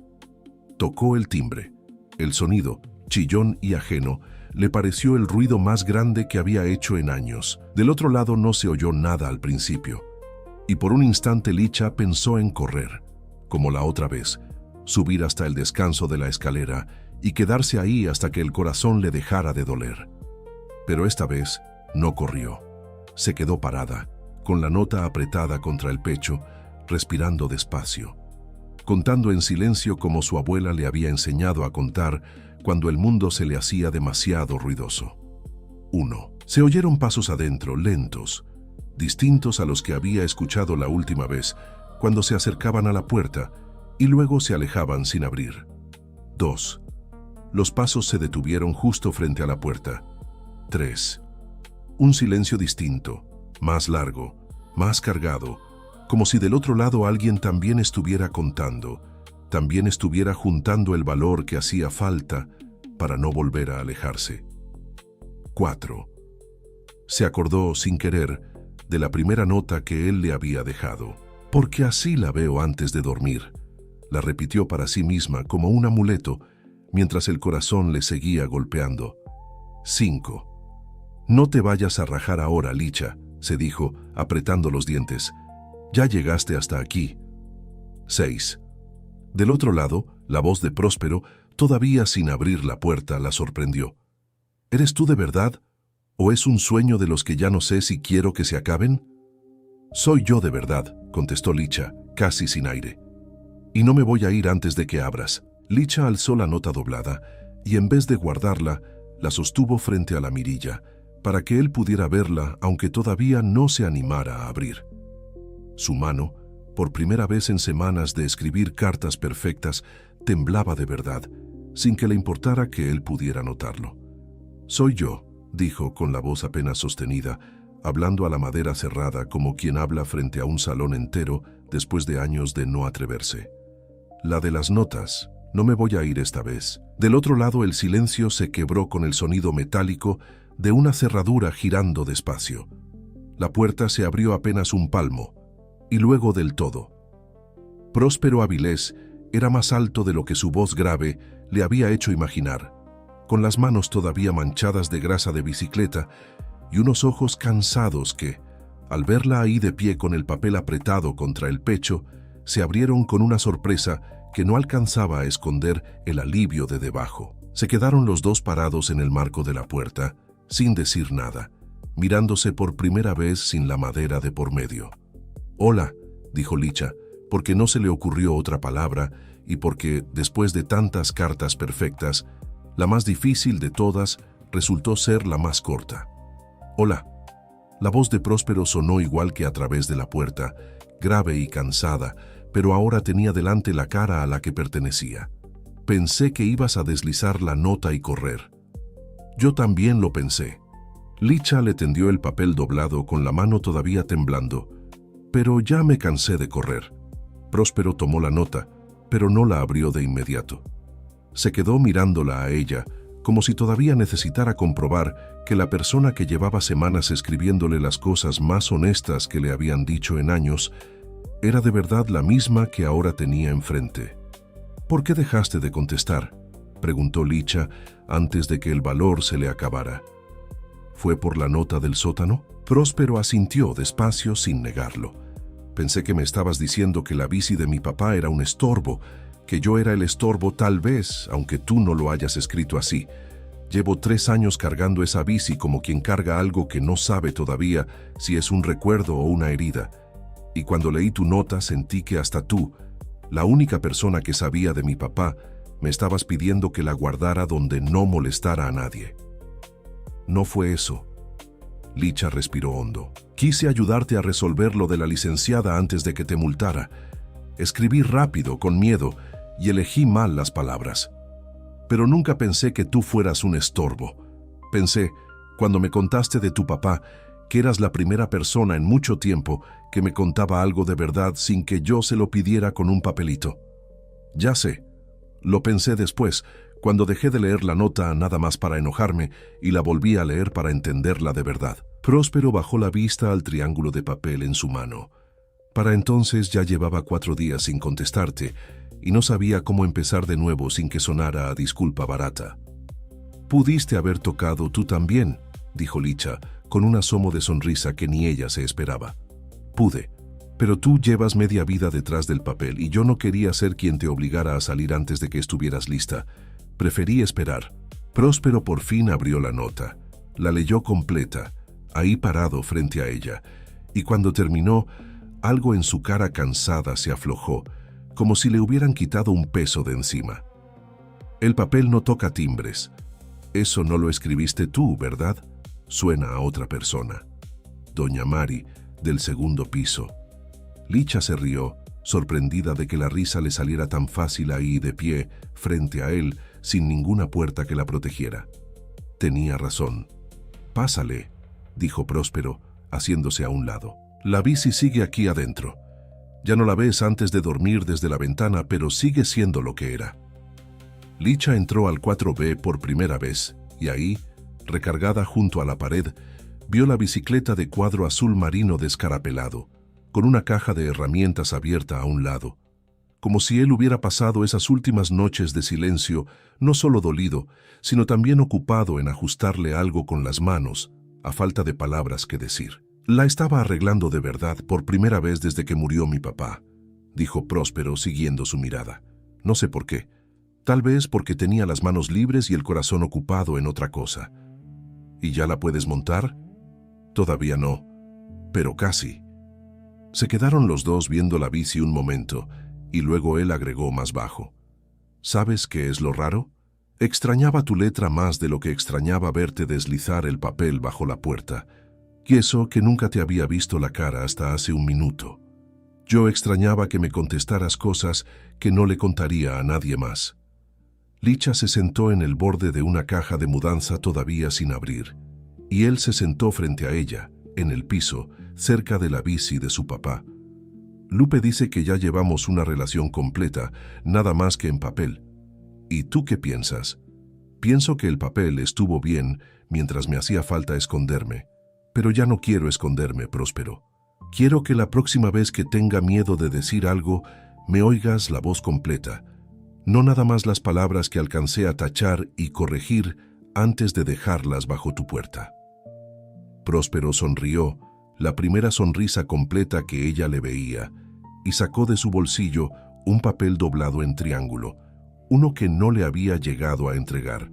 [SPEAKER 1] Tocó el timbre. El sonido, chillón y ajeno, le pareció el ruido más grande que había hecho en años. Del otro lado no se oyó nada al principio. Y por un instante Licha pensó en correr, como la otra vez, subir hasta el descanso de la escalera y quedarse ahí hasta que el corazón le dejara de doler. Pero esta vez no corrió. Se quedó parada, con la nota apretada contra el pecho, respirando despacio, contando en silencio como su abuela le había enseñado a contar cuando el mundo se le hacía demasiado ruidoso. 1. Se oyeron pasos adentro, lentos, distintos a los que había escuchado la última vez, cuando se acercaban a la puerta y luego se alejaban sin abrir. 2. Los pasos se detuvieron justo frente a la puerta. 3. Un silencio distinto, más largo, más cargado, como si del otro lado alguien también estuviera contando, también estuviera juntando el valor que hacía falta para no volver a alejarse. 4. Se acordó, sin querer, de la primera nota que él le había dejado. «Porque así la veo antes de dormir», la repitió para sí misma como un amuleto, mientras el corazón le seguía golpeando. 5. «No te vayas a rajar ahora, Licha», se dijo, apretando los dientes. «Ya llegaste hasta aquí». 6. Del otro lado, la voz de Próspero, todavía sin abrir la puerta, la sorprendió. «¿Eres tú de verdad? ¿O es un sueño de los que ya no sé si quiero que se acaben?» «Soy yo de verdad», contestó Licha, casi sin aire. «Y no me voy a ir antes de que abras». Licha alzó la nota doblada y en vez de guardarla, la sostuvo frente a la mirilla, para que él pudiera verla aunque todavía no se animara a abrir. Su mano, por primera vez en semanas de escribir cartas perfectas, temblaba de verdad, sin que le importara que él pudiera notarlo. «Soy yo», dijo con la voz apenas sostenida, hablando a la madera cerrada como quien habla frente a un salón entero después de años de no atreverse. «La de las notas. No me voy a ir esta vez». Del otro lado el silencio se quebró con el sonido metálico de una cerradura girando despacio. La puerta se abrió apenas un palmo, y luego del todo. Próspero Avilés era más alto de lo que su voz grave le había hecho imaginar, con las manos todavía manchadas de grasa de bicicleta y unos ojos cansados que, al verla ahí de pie con el papel apretado contra el pecho, se abrieron con una sorpresa que no alcanzaba a esconder el alivio de debajo. Se quedaron los dos parados en el marco de la puerta, sin decir nada, mirándose por primera vez sin la madera de por medio. «Hola», dijo Licha, porque no se le ocurrió otra palabra y porque, después de tantas cartas perfectas, la más difícil de todas resultó ser la más corta. «Hola». La voz de Próspero sonó igual que a través de la puerta, grave y cansada, pero ahora tenía delante la cara a la que pertenecía. «Pensé que ibas a deslizar la nota y correr». «Yo también lo pensé». Licha le tendió el papel doblado con la mano todavía temblando. «Pero ya me cansé de correr». Próspero tomó la nota, pero no la abrió de inmediato. Se quedó mirándola a ella, como si todavía necesitara comprobar que la persona que llevaba semanas escribiéndole las cosas más honestas que le habían dicho en años era de verdad la misma que ahora tenía enfrente. «¿Por qué dejaste de contestar?», preguntó Licha antes de que el valor se le acabara. «¿Fue por la nota del sótano?». Próspero asintió despacio sin negarlo. Pensé que me estabas diciendo que la bici de mi papá era un estorbo, que yo era el estorbo tal vez, aunque tú no lo hayas escrito así. Llevo 3 años cargando esa bici como quien carga algo que no sabe todavía si es un recuerdo o una herida. Y cuando leí tu nota sentí que hasta tú, la única persona que sabía de mi papá, me estabas pidiendo que la guardara donde no molestara a nadie. No fue eso. Licha respiró hondo. Quise ayudarte a resolver lo de la licenciada antes de que te multara. Escribí rápido, con miedo, y elegí mal las palabras. Pero nunca pensé que tú fueras un estorbo. Pensé, cuando me contaste de tu papá, que eras la primera persona en mucho tiempo que me contaba algo de verdad sin que yo se lo pidiera con un papelito. Ya sé, lo pensé después, cuando dejé de leer la nota nada más para enojarme y la volví a leer para entenderla de verdad. Próspero bajó la vista al triángulo de papel en su mano. Para entonces ya llevaba 4 días sin contestarte y no sabía cómo empezar de nuevo sin que sonara a disculpa barata. «Pudiste haber tocado tú también», dijo Licha, con un asomo de sonrisa que ni ella se esperaba. «Pude, pero tú llevas media vida detrás del papel y yo no quería ser quien te obligara a salir antes de que estuvieras lista. Preferí esperar». Próspero por fin abrió la nota. La leyó completa, ahí parado frente a ella, y cuando terminó, algo en su cara cansada se aflojó, como si le hubieran quitado un peso de encima. «El papel no toca timbres. Eso no lo escribiste tú, ¿verdad?», suena a otra persona. Doña Mari, del segundo piso. Licha se rió, sorprendida de que la risa le saliera tan fácil ahí de pie, frente a él, sin ninguna puerta que la protegiera. Tenía razón. «Pásale», dijo Próspero, haciéndose a un lado. «La bici sigue aquí adentro. Ya no la ves antes de dormir desde la ventana, pero sigue siendo lo que era». Licha entró al 4B por primera vez, y ahí, recargada junto a la pared, vio la bicicleta de cuadro azul marino descarapelado, con una caja de herramientas abierta a un lado, como si él hubiera pasado esas últimas noches de silencio, no solo dolido, sino también ocupado en ajustarle algo con las manos, a falta de palabras que decir. «La estaba arreglando de verdad por primera vez desde que murió mi papá», dijo Próspero siguiendo su mirada. «No sé por qué. Tal vez porque tenía las manos libres y el corazón ocupado en otra cosa». «¿Y ya la puedes montar?» «Todavía no, pero casi». Se quedaron los dos viendo la bici un momento, y luego él agregó más bajo. «¿Sabes qué es lo raro? Extrañaba tu letra más de lo que extrañaba verte deslizar el papel bajo la puerta. Y eso que nunca te había visto la cara hasta hace un minuto. Yo extrañaba que me contestaras cosas que no le contaría a nadie más». Licha se sentó en el borde de una caja de mudanza todavía sin abrir, y él se sentó frente a ella, en el piso, cerca de la bici de su papá. «Lupe dice que ya llevamos una relación completa, nada más que en papel. ¿Y tú qué piensas?» «Pienso que el papel estuvo bien mientras me hacía falta esconderme. Pero ya no quiero esconderme, Próspero. Quiero que la próxima vez que tenga miedo de decir algo, me oigas la voz completa, no nada más las palabras que alcancé a tachar y corregir antes de dejarlas bajo tu puerta». Próspero sonrió, la primera sonrisa completa que ella le veía, y sacó de su bolsillo un papel doblado en triángulo, uno que no le había llegado a entregar.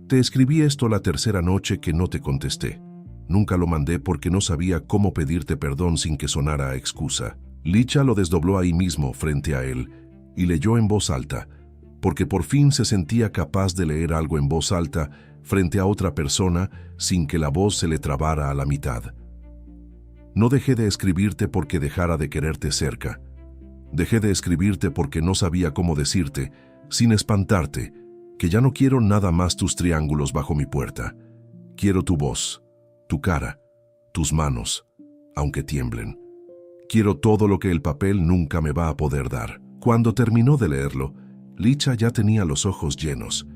[SPEAKER 1] «Te escribí esto la tercera noche que no te contesté. Nunca lo mandé porque no sabía cómo pedirte perdón sin que sonara a excusa». Licha lo desdobló ahí mismo frente a él y leyó en voz alta, porque por fin se sentía capaz de leer algo en voz alta frente a otra persona sin que la voz se le trabara a la mitad. «No dejé de escribirte porque dejara de quererte cerca. Dejé de escribirte porque no sabía cómo decirte, sin espantarte, que ya no quiero nada más tus triángulos bajo mi puerta. Quiero tu voz, tu cara, tus manos, aunque tiemblen. Quiero todo lo que el papel nunca me va a poder dar». Cuando terminó de leerlo, Licha ya tenía los ojos llenos,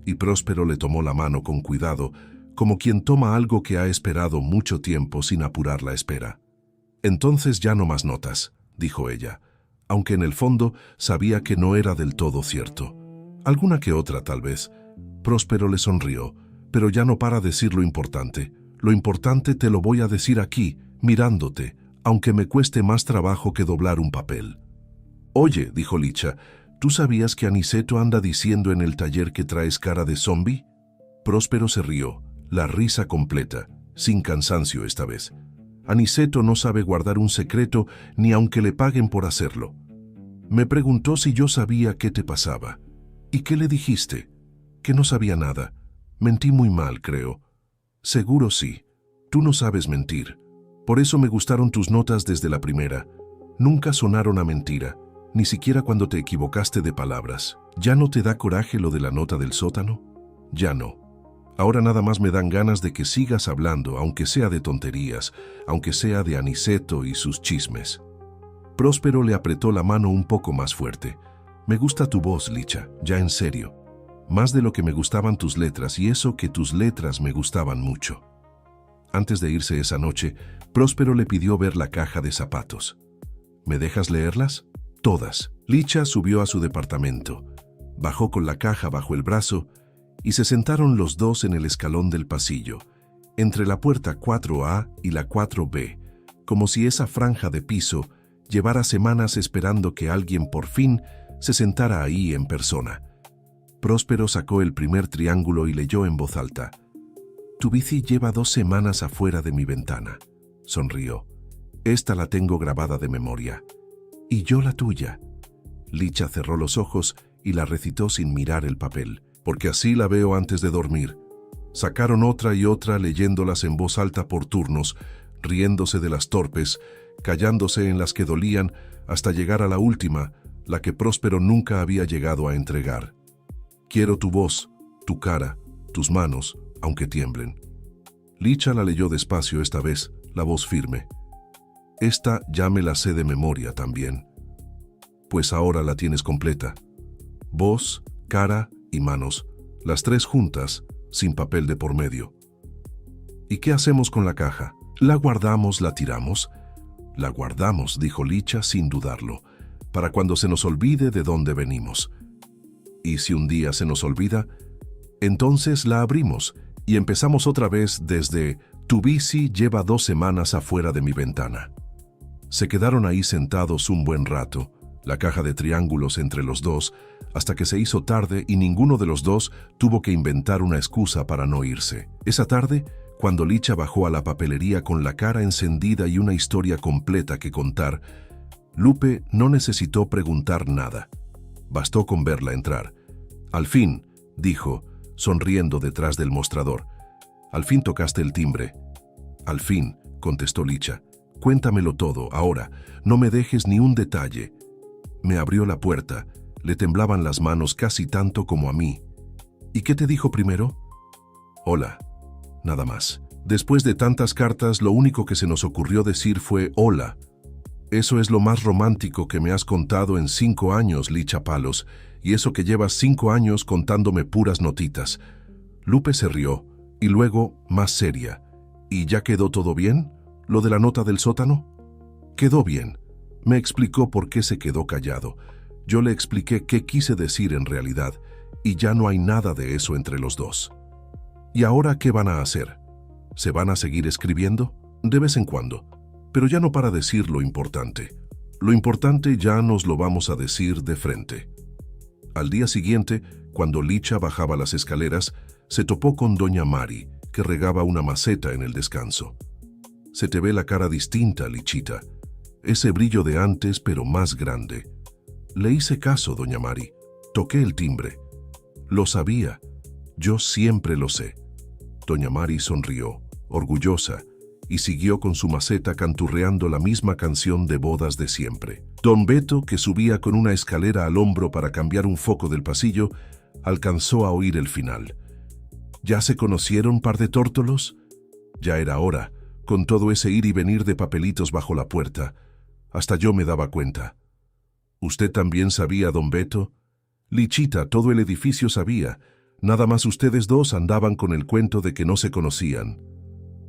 [SPEAKER 1] y Próspero le tomó la mano con cuidado, como quien toma algo que ha esperado mucho tiempo sin apurar la espera. «Entonces ya no más notas», dijo ella, aunque en el fondo sabía que no era del todo cierto. «Alguna que otra, tal vez». Próspero le sonrió, «pero ya no para decir lo importante. Lo importante te lo voy a decir aquí, mirándote, aunque me cueste más trabajo que doblar un papel. Oye, dijo Licha, ¿tú sabías que Aniceto anda diciendo en el taller que traes cara de zombi? Próspero se rió, la risa completa, sin cansancio esta vez. Aniceto no sabe guardar un secreto ni aunque le paguen por hacerlo. Me preguntó si yo sabía qué te pasaba. ¿Y qué le dijiste? Que no sabía nada. Mentí muy mal, creo. Seguro sí. Tú no sabes mentir. Por eso me gustaron tus notas desde la primera. Nunca sonaron a mentira, ni siquiera cuando te equivocaste de palabras. ¿Ya no te da coraje lo de la nota del sótano? Ya no. Ahora nada más me dan ganas de que sigas hablando, aunque sea de tonterías, aunque sea de Aniceto y sus chismes. Próspero le apretó la mano un poco más fuerte. Me gusta tu voz, Licha, ya en serio. Más de lo que me gustaban tus letras, y eso que tus letras me gustaban mucho. Antes de irse esa noche, Próspero le pidió ver la caja de zapatos. ¿Me dejas leerlas? Todas. Licha subió a su departamento, bajó con la caja bajo el brazo y se sentaron los dos en el escalón del pasillo, entre la puerta 4A y la 4B, como si esa franja de piso llevara semanas esperando que alguien por fin se sentara ahí en persona. Próspero sacó el primer triángulo y leyó en voz alta. Tu bici lleva 2 semanas afuera de mi ventana. Sonrió. Esta la tengo grabada de memoria. Y yo la tuya. Licha cerró los ojos y la recitó sin mirar el papel, porque así la veo antes de dormir. Sacaron otra y otra leyéndolas en voz alta por turnos, riéndose de las torpes, callándose en las que dolían, hasta llegar a la última, la que Próspero nunca había llegado a entregar. Quiero tu voz, tu cara, tus manos, aunque tiemblen. Licha la leyó despacio esta vez, la voz firme. Esta ya me la sé de memoria también. Pues ahora la tienes completa. Voz, cara y manos, las 3 juntas, sin papel de por medio. ¿Y qué hacemos con la caja? ¿La guardamos, la tiramos? La guardamos, dijo Licha sin dudarlo, para cuando se nos olvide de dónde venimos. Y si un día se nos olvida, entonces la abrimos y empezamos otra vez desde tu bici lleva 2 semanas afuera de mi ventana. Se quedaron ahí sentados un buen rato, la caja de triángulos entre los dos, hasta que se hizo tarde y ninguno de los dos tuvo que inventar una excusa para no irse. Esa tarde, cuando Licha bajó a la papelería con la cara encendida y una historia completa que contar, Lupe no necesitó preguntar nada. Bastó con verla entrar. Al fin, dijo, sonriendo detrás del mostrador. Al fin tocaste el timbre. Al fin, contestó Licha. Cuéntamelo todo, ahora. No me dejes ni un detalle. Me abrió la puerta. Le temblaban las manos casi tanto como a mí. ¿Y qué te dijo primero? Hola. Nada más. Después de tantas cartas, lo único que se nos ocurrió decir fue hola. Eso es lo más romántico que me has contado en 5 años, Licha Palos, y eso que llevas 5 años contándome puras notitas. Lupe se rió, y luego, más seria. ¿Y ya quedó todo bien? ¿Lo de la nota del sótano? Quedó bien. Me explicó por qué se quedó callado. Yo le expliqué qué quise decir en realidad, y ya no hay nada de eso entre los dos. ¿Y ahora qué van a hacer? ¿Se van a seguir escribiendo? De vez en cuando. Pero ya no para decir lo importante. Lo importante ya nos lo vamos a decir de frente. Al día siguiente, cuando Licha bajaba las escaleras, se topó con doña Mari, que regaba una maceta en el descanso. Se te ve la cara distinta, Lichita. Ese brillo de antes, pero más grande. Le hice caso, doña Mari. Toqué el timbre. Lo sabía. Yo siempre lo sé. Doña Mari sonrió, orgullosa, y siguió con su maceta canturreando la misma canción de bodas de siempre. Don Beto, que subía con una escalera al hombro para cambiar un foco del pasillo, alcanzó a oír el final. ¿Ya se conocieron, par de tórtolos? Ya era hora, con todo ese ir y venir de papelitos bajo la puerta. Hasta yo me daba cuenta. ¿Usted también sabía, don Beto? Lichita, todo el edificio sabía. Nada más ustedes dos andaban con el cuento de que no se conocían.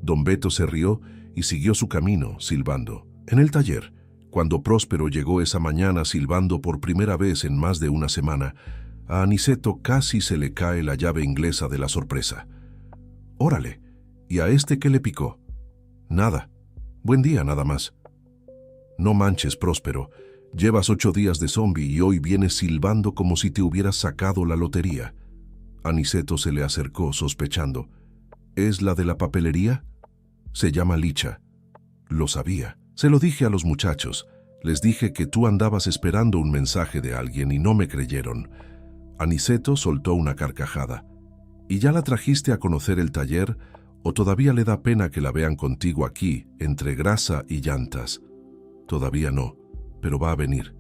[SPEAKER 1] Don Beto se rió y siguió su camino, silbando. En el taller, cuando Próspero llegó esa mañana silbando por primera vez en más de una semana, a Aniceto casi se le cae la llave inglesa de la sorpresa. «Órale, ¿y a este qué le picó?» «Nada. Buen día, nada más». No manches, Próspero. Llevas 8 días de zombie y hoy vienes silbando como si te hubieras sacado la lotería. Aniceto se le acercó, sospechando. ¿Es la de la papelería? Se llama Licha. Lo sabía. Se lo dije a los muchachos. Les dije que tú andabas esperando un mensaje de alguien y no me creyeron. Aniceto soltó una carcajada. ¿Y ya la trajiste a conocer el taller o todavía le da pena que la vean contigo aquí, entre grasa y llantas? Todavía no, pero va a venir.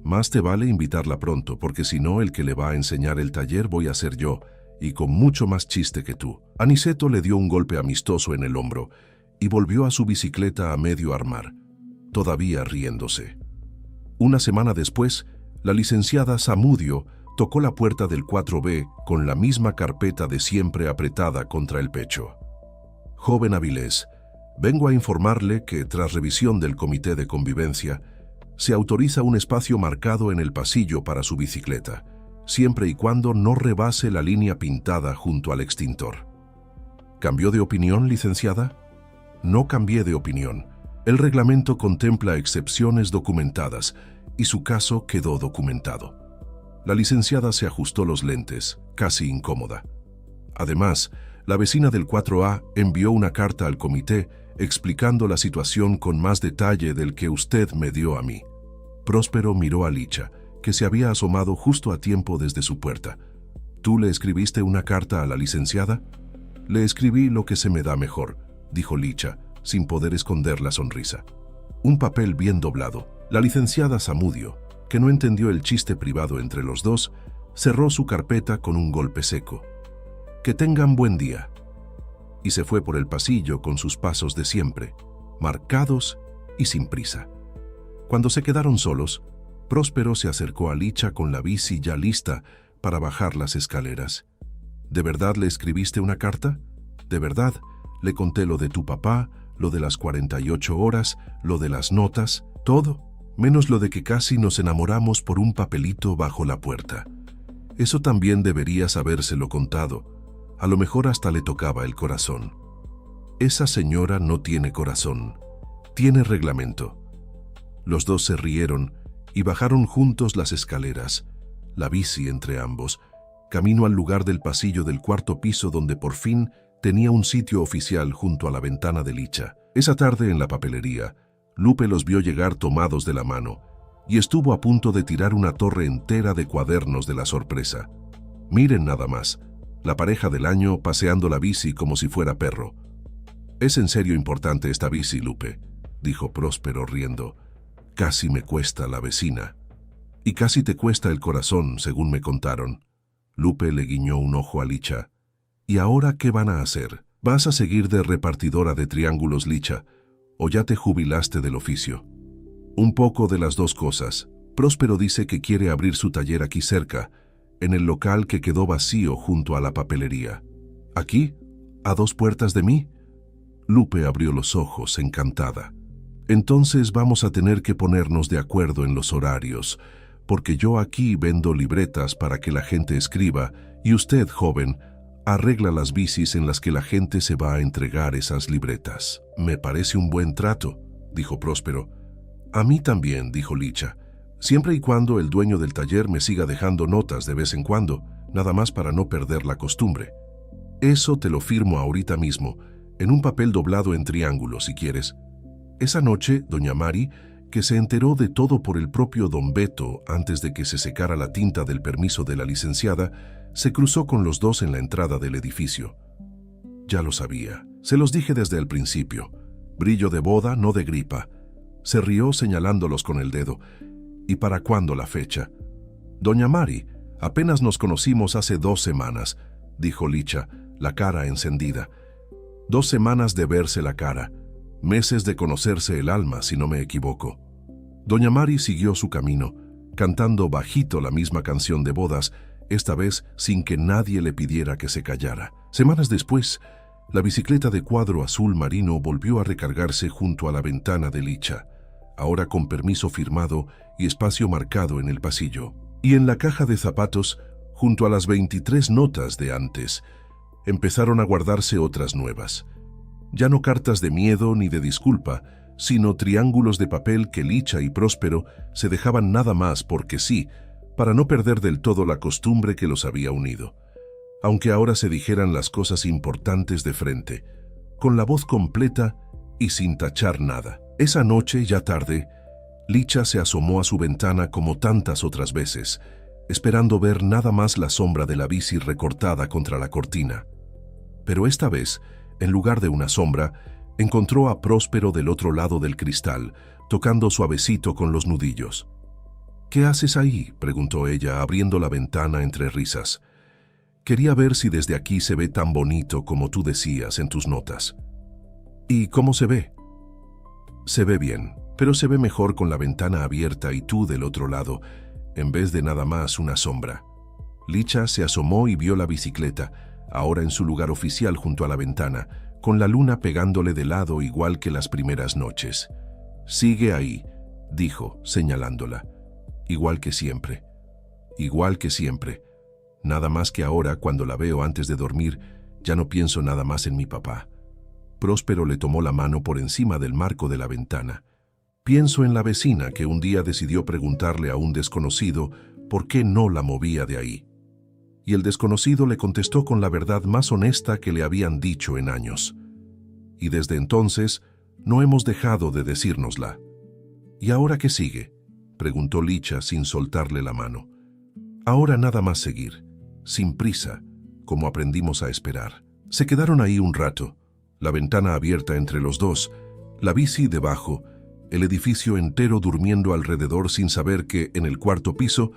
[SPEAKER 1] Más te vale invitarla pronto, porque si no, el que le va a enseñar el taller voy a ser yo, y con mucho más chiste que tú. Aniceto le dio un golpe amistoso en el hombro y volvió a su bicicleta a medio armar, todavía riéndose. Una semana después, la licenciada Zamudio tocó la puerta del 4B con la misma carpeta de siempre apretada contra el pecho. Joven Avilés, vengo a informarle que, tras revisión del Comité de Convivencia, se autoriza un espacio marcado en el pasillo para su bicicleta, siempre y cuando no rebase la línea pintada junto al extintor. ¿Cambió de opinión, licenciada? No cambié de opinión. El reglamento contempla excepciones documentadas y su caso quedó documentado. La licenciada se ajustó los lentes, casi incómoda. Además, la vecina del 4A envió una carta al comité explicando la situación con más detalle del que usted me dio a mí. Próspero miró a Licha, que se había asomado justo a tiempo desde su puerta. ¿Tú le escribiste una carta a la licenciada? Le escribí lo que se me da mejor, dijo Licha, sin poder esconder la sonrisa. Un papel bien doblado. La licenciada Zamudio, que no entendió el chiste privado entre los dos, cerró su carpeta con un golpe seco. Que tengan buen día. Y se fue por el pasillo con sus pasos de siempre, marcados y sin prisa. Cuando se quedaron solos, Próspero se acercó a Licha con la bici ya lista para bajar las escaleras. ¿De verdad le escribiste una carta? ¿De verdad? Le conté lo de tu papá, lo de las 48 horas, lo de las notas, todo, menos lo de que casi nos enamoramos por un papelito bajo la puerta. Eso también deberías habérselo contado. A lo mejor hasta le tocaba el corazón. Esa señora no tiene corazón, tiene reglamento. Los dos se rieron y bajaron juntos las escaleras, la bici entre ambos, camino al lugar del pasillo del 4º piso donde por fin tenía un sitio oficial junto a la ventana de Licha. Esa tarde en la papelería, Lupe los vio llegar tomados de la mano y estuvo a punto de tirar una torre entera de cuadernos de la sorpresa. Miren nada más, la pareja del año paseando la bici como si fuera perro. «Es en serio importante esta bici, Lupe», dijo Próspero riendo. «Casi me cuesta la vecina. Y casi te cuesta el corazón, según me contaron». Lupe le guiñó un ojo a Licha. «¿Y ahora qué van a hacer? ¿Vas a seguir de repartidora de triángulos, Licha, o ya te jubilaste del oficio?» «Un poco de las dos cosas. Próspero dice que quiere abrir su taller aquí cerca, en el local que quedó vacío junto a la papelería. ¿Aquí? ¿A 2 puertas de mí?» Lupe abrió los ojos, encantada. «Entonces vamos a tener que ponernos de acuerdo en los horarios, porque yo aquí vendo libretas para que la gente escriba y usted, joven, arregla las bicis en las que la gente se va a entregar esas libretas». «Me parece un buen trato», dijo Próspero. «A mí también», dijo Licha, «siempre y cuando el dueño del taller me siga dejando notas de vez en cuando, nada más para no perder la costumbre. Eso te lo firmo ahorita mismo, en un papel doblado en triángulo, si quieres». Esa noche, doña Mari, que se enteró de todo por el propio don Beto antes de que se secara la tinta del permiso de la licenciada, se cruzó con los dos en la entrada del edificio. «Ya lo sabía, se los dije desde el principio. Brillo de boda, no de gripa». Se rió señalándolos con el dedo. «¿Y para cuándo la fecha?» «Doña Mari, apenas nos conocimos hace 2 semanas», dijo Licha, la cara encendida. 2 semanas de verse la cara. Meses de conocerse el alma, si no me equivoco. Doña Mari siguió su camino, cantando bajito la misma canción de bodas, esta vez sin que nadie le pidiera que se callara. Semanas después, la bicicleta de cuadro azul marino volvió a recargarse junto a la ventana de Licha, ahora con permiso firmado y espacio marcado en el pasillo. Y en la caja de zapatos, junto a las 23 notas de antes, empezaron a guardarse otras nuevas. Ya no cartas de miedo ni de disculpa, sino triángulos de papel que Licha y Próspero se dejaban nada más porque sí, para no perder del todo la costumbre que los había unido. Aunque ahora se dijeran las cosas importantes de frente, con la voz completa y sin tachar nada. Esa noche, ya tarde, Licha se asomó a su ventana como tantas otras veces, esperando ver nada más la sombra de la bici recortada contra la cortina. Pero esta vez, en lugar de una sombra, encontró a Próspero del otro lado del cristal, tocando suavecito con los nudillos. «¿Qué haces ahí?», preguntó ella, abriendo la ventana entre risas. «Quería ver si desde aquí se ve tan bonito como tú decías en tus notas». «¿Y cómo se ve?». «Se ve bien, pero se ve mejor con la ventana abierta y tú del otro lado, en vez de nada más una sombra». Licha se asomó y vio la bicicleta, ahora en su lugar oficial junto a la ventana, con la luna pegándole de lado igual que las primeras noches. «Sigue ahí», dijo, señalándola. «Igual que siempre. Igual que siempre. Nada más que ahora, cuando la veo antes de dormir, ya no pienso nada más en mi papá». Próspero le tomó la mano por encima del marco de la ventana. «Pienso en la vecina que un día decidió preguntarle a un desconocido por qué no la movía de ahí. Y el desconocido le contestó con la verdad más honesta que le habían dicho en años. Y desde entonces no hemos dejado de decírnosla». «¿Y ahora qué sigue?», preguntó Licha sin soltarle la mano. «Ahora nada más seguir, sin prisa, como aprendimos a esperar». Se quedaron ahí un rato, la ventana abierta entre los dos, la bici debajo, el edificio entero durmiendo alrededor sin saber que, en el cuarto piso,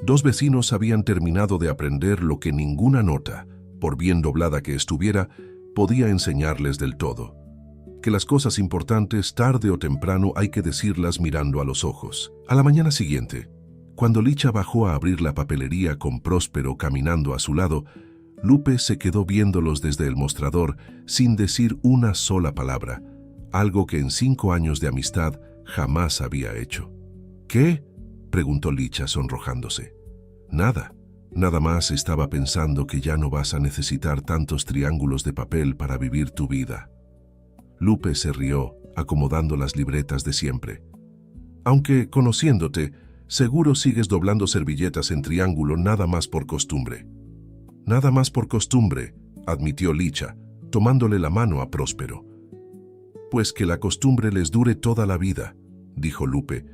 [SPEAKER 1] dos vecinos habían terminado de aprender lo que ninguna nota, por bien doblada que estuviera, podía enseñarles del todo. Que las cosas importantes, tarde o temprano, hay que decirlas mirando a los ojos. A la mañana siguiente, cuando Licha bajó a abrir la papelería con Próspero caminando a su lado, Lupe se quedó viéndolos desde el mostrador sin decir una sola palabra, algo que en 5 años de amistad jamás había hecho. «¿Qué?», preguntó Licha sonrojándose. «Nada, nada más estaba pensando que ya no vas a necesitar tantos triángulos de papel para vivir tu vida». Lupe se rió, acomodando las libretas de siempre. «Aunque, conociéndote, seguro sigues doblando servilletas en triángulo nada más por costumbre». «Nada más por costumbre», admitió Licha, tomándole la mano a Próspero. «Pues que la costumbre les dure toda la vida», dijo Lupe,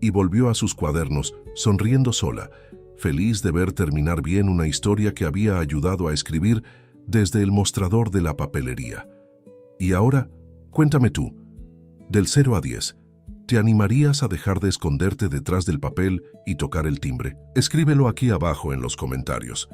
[SPEAKER 1] y volvió a sus cuadernos, sonriendo sola, feliz de ver terminar bien una historia que había ayudado a escribir desde el mostrador de la papelería. «Y ahora, cuéntame tú, del 0 a 10, ¿te animarías a dejar de esconderte detrás del papel y tocar el timbre? Escríbelo aquí abajo en los comentarios.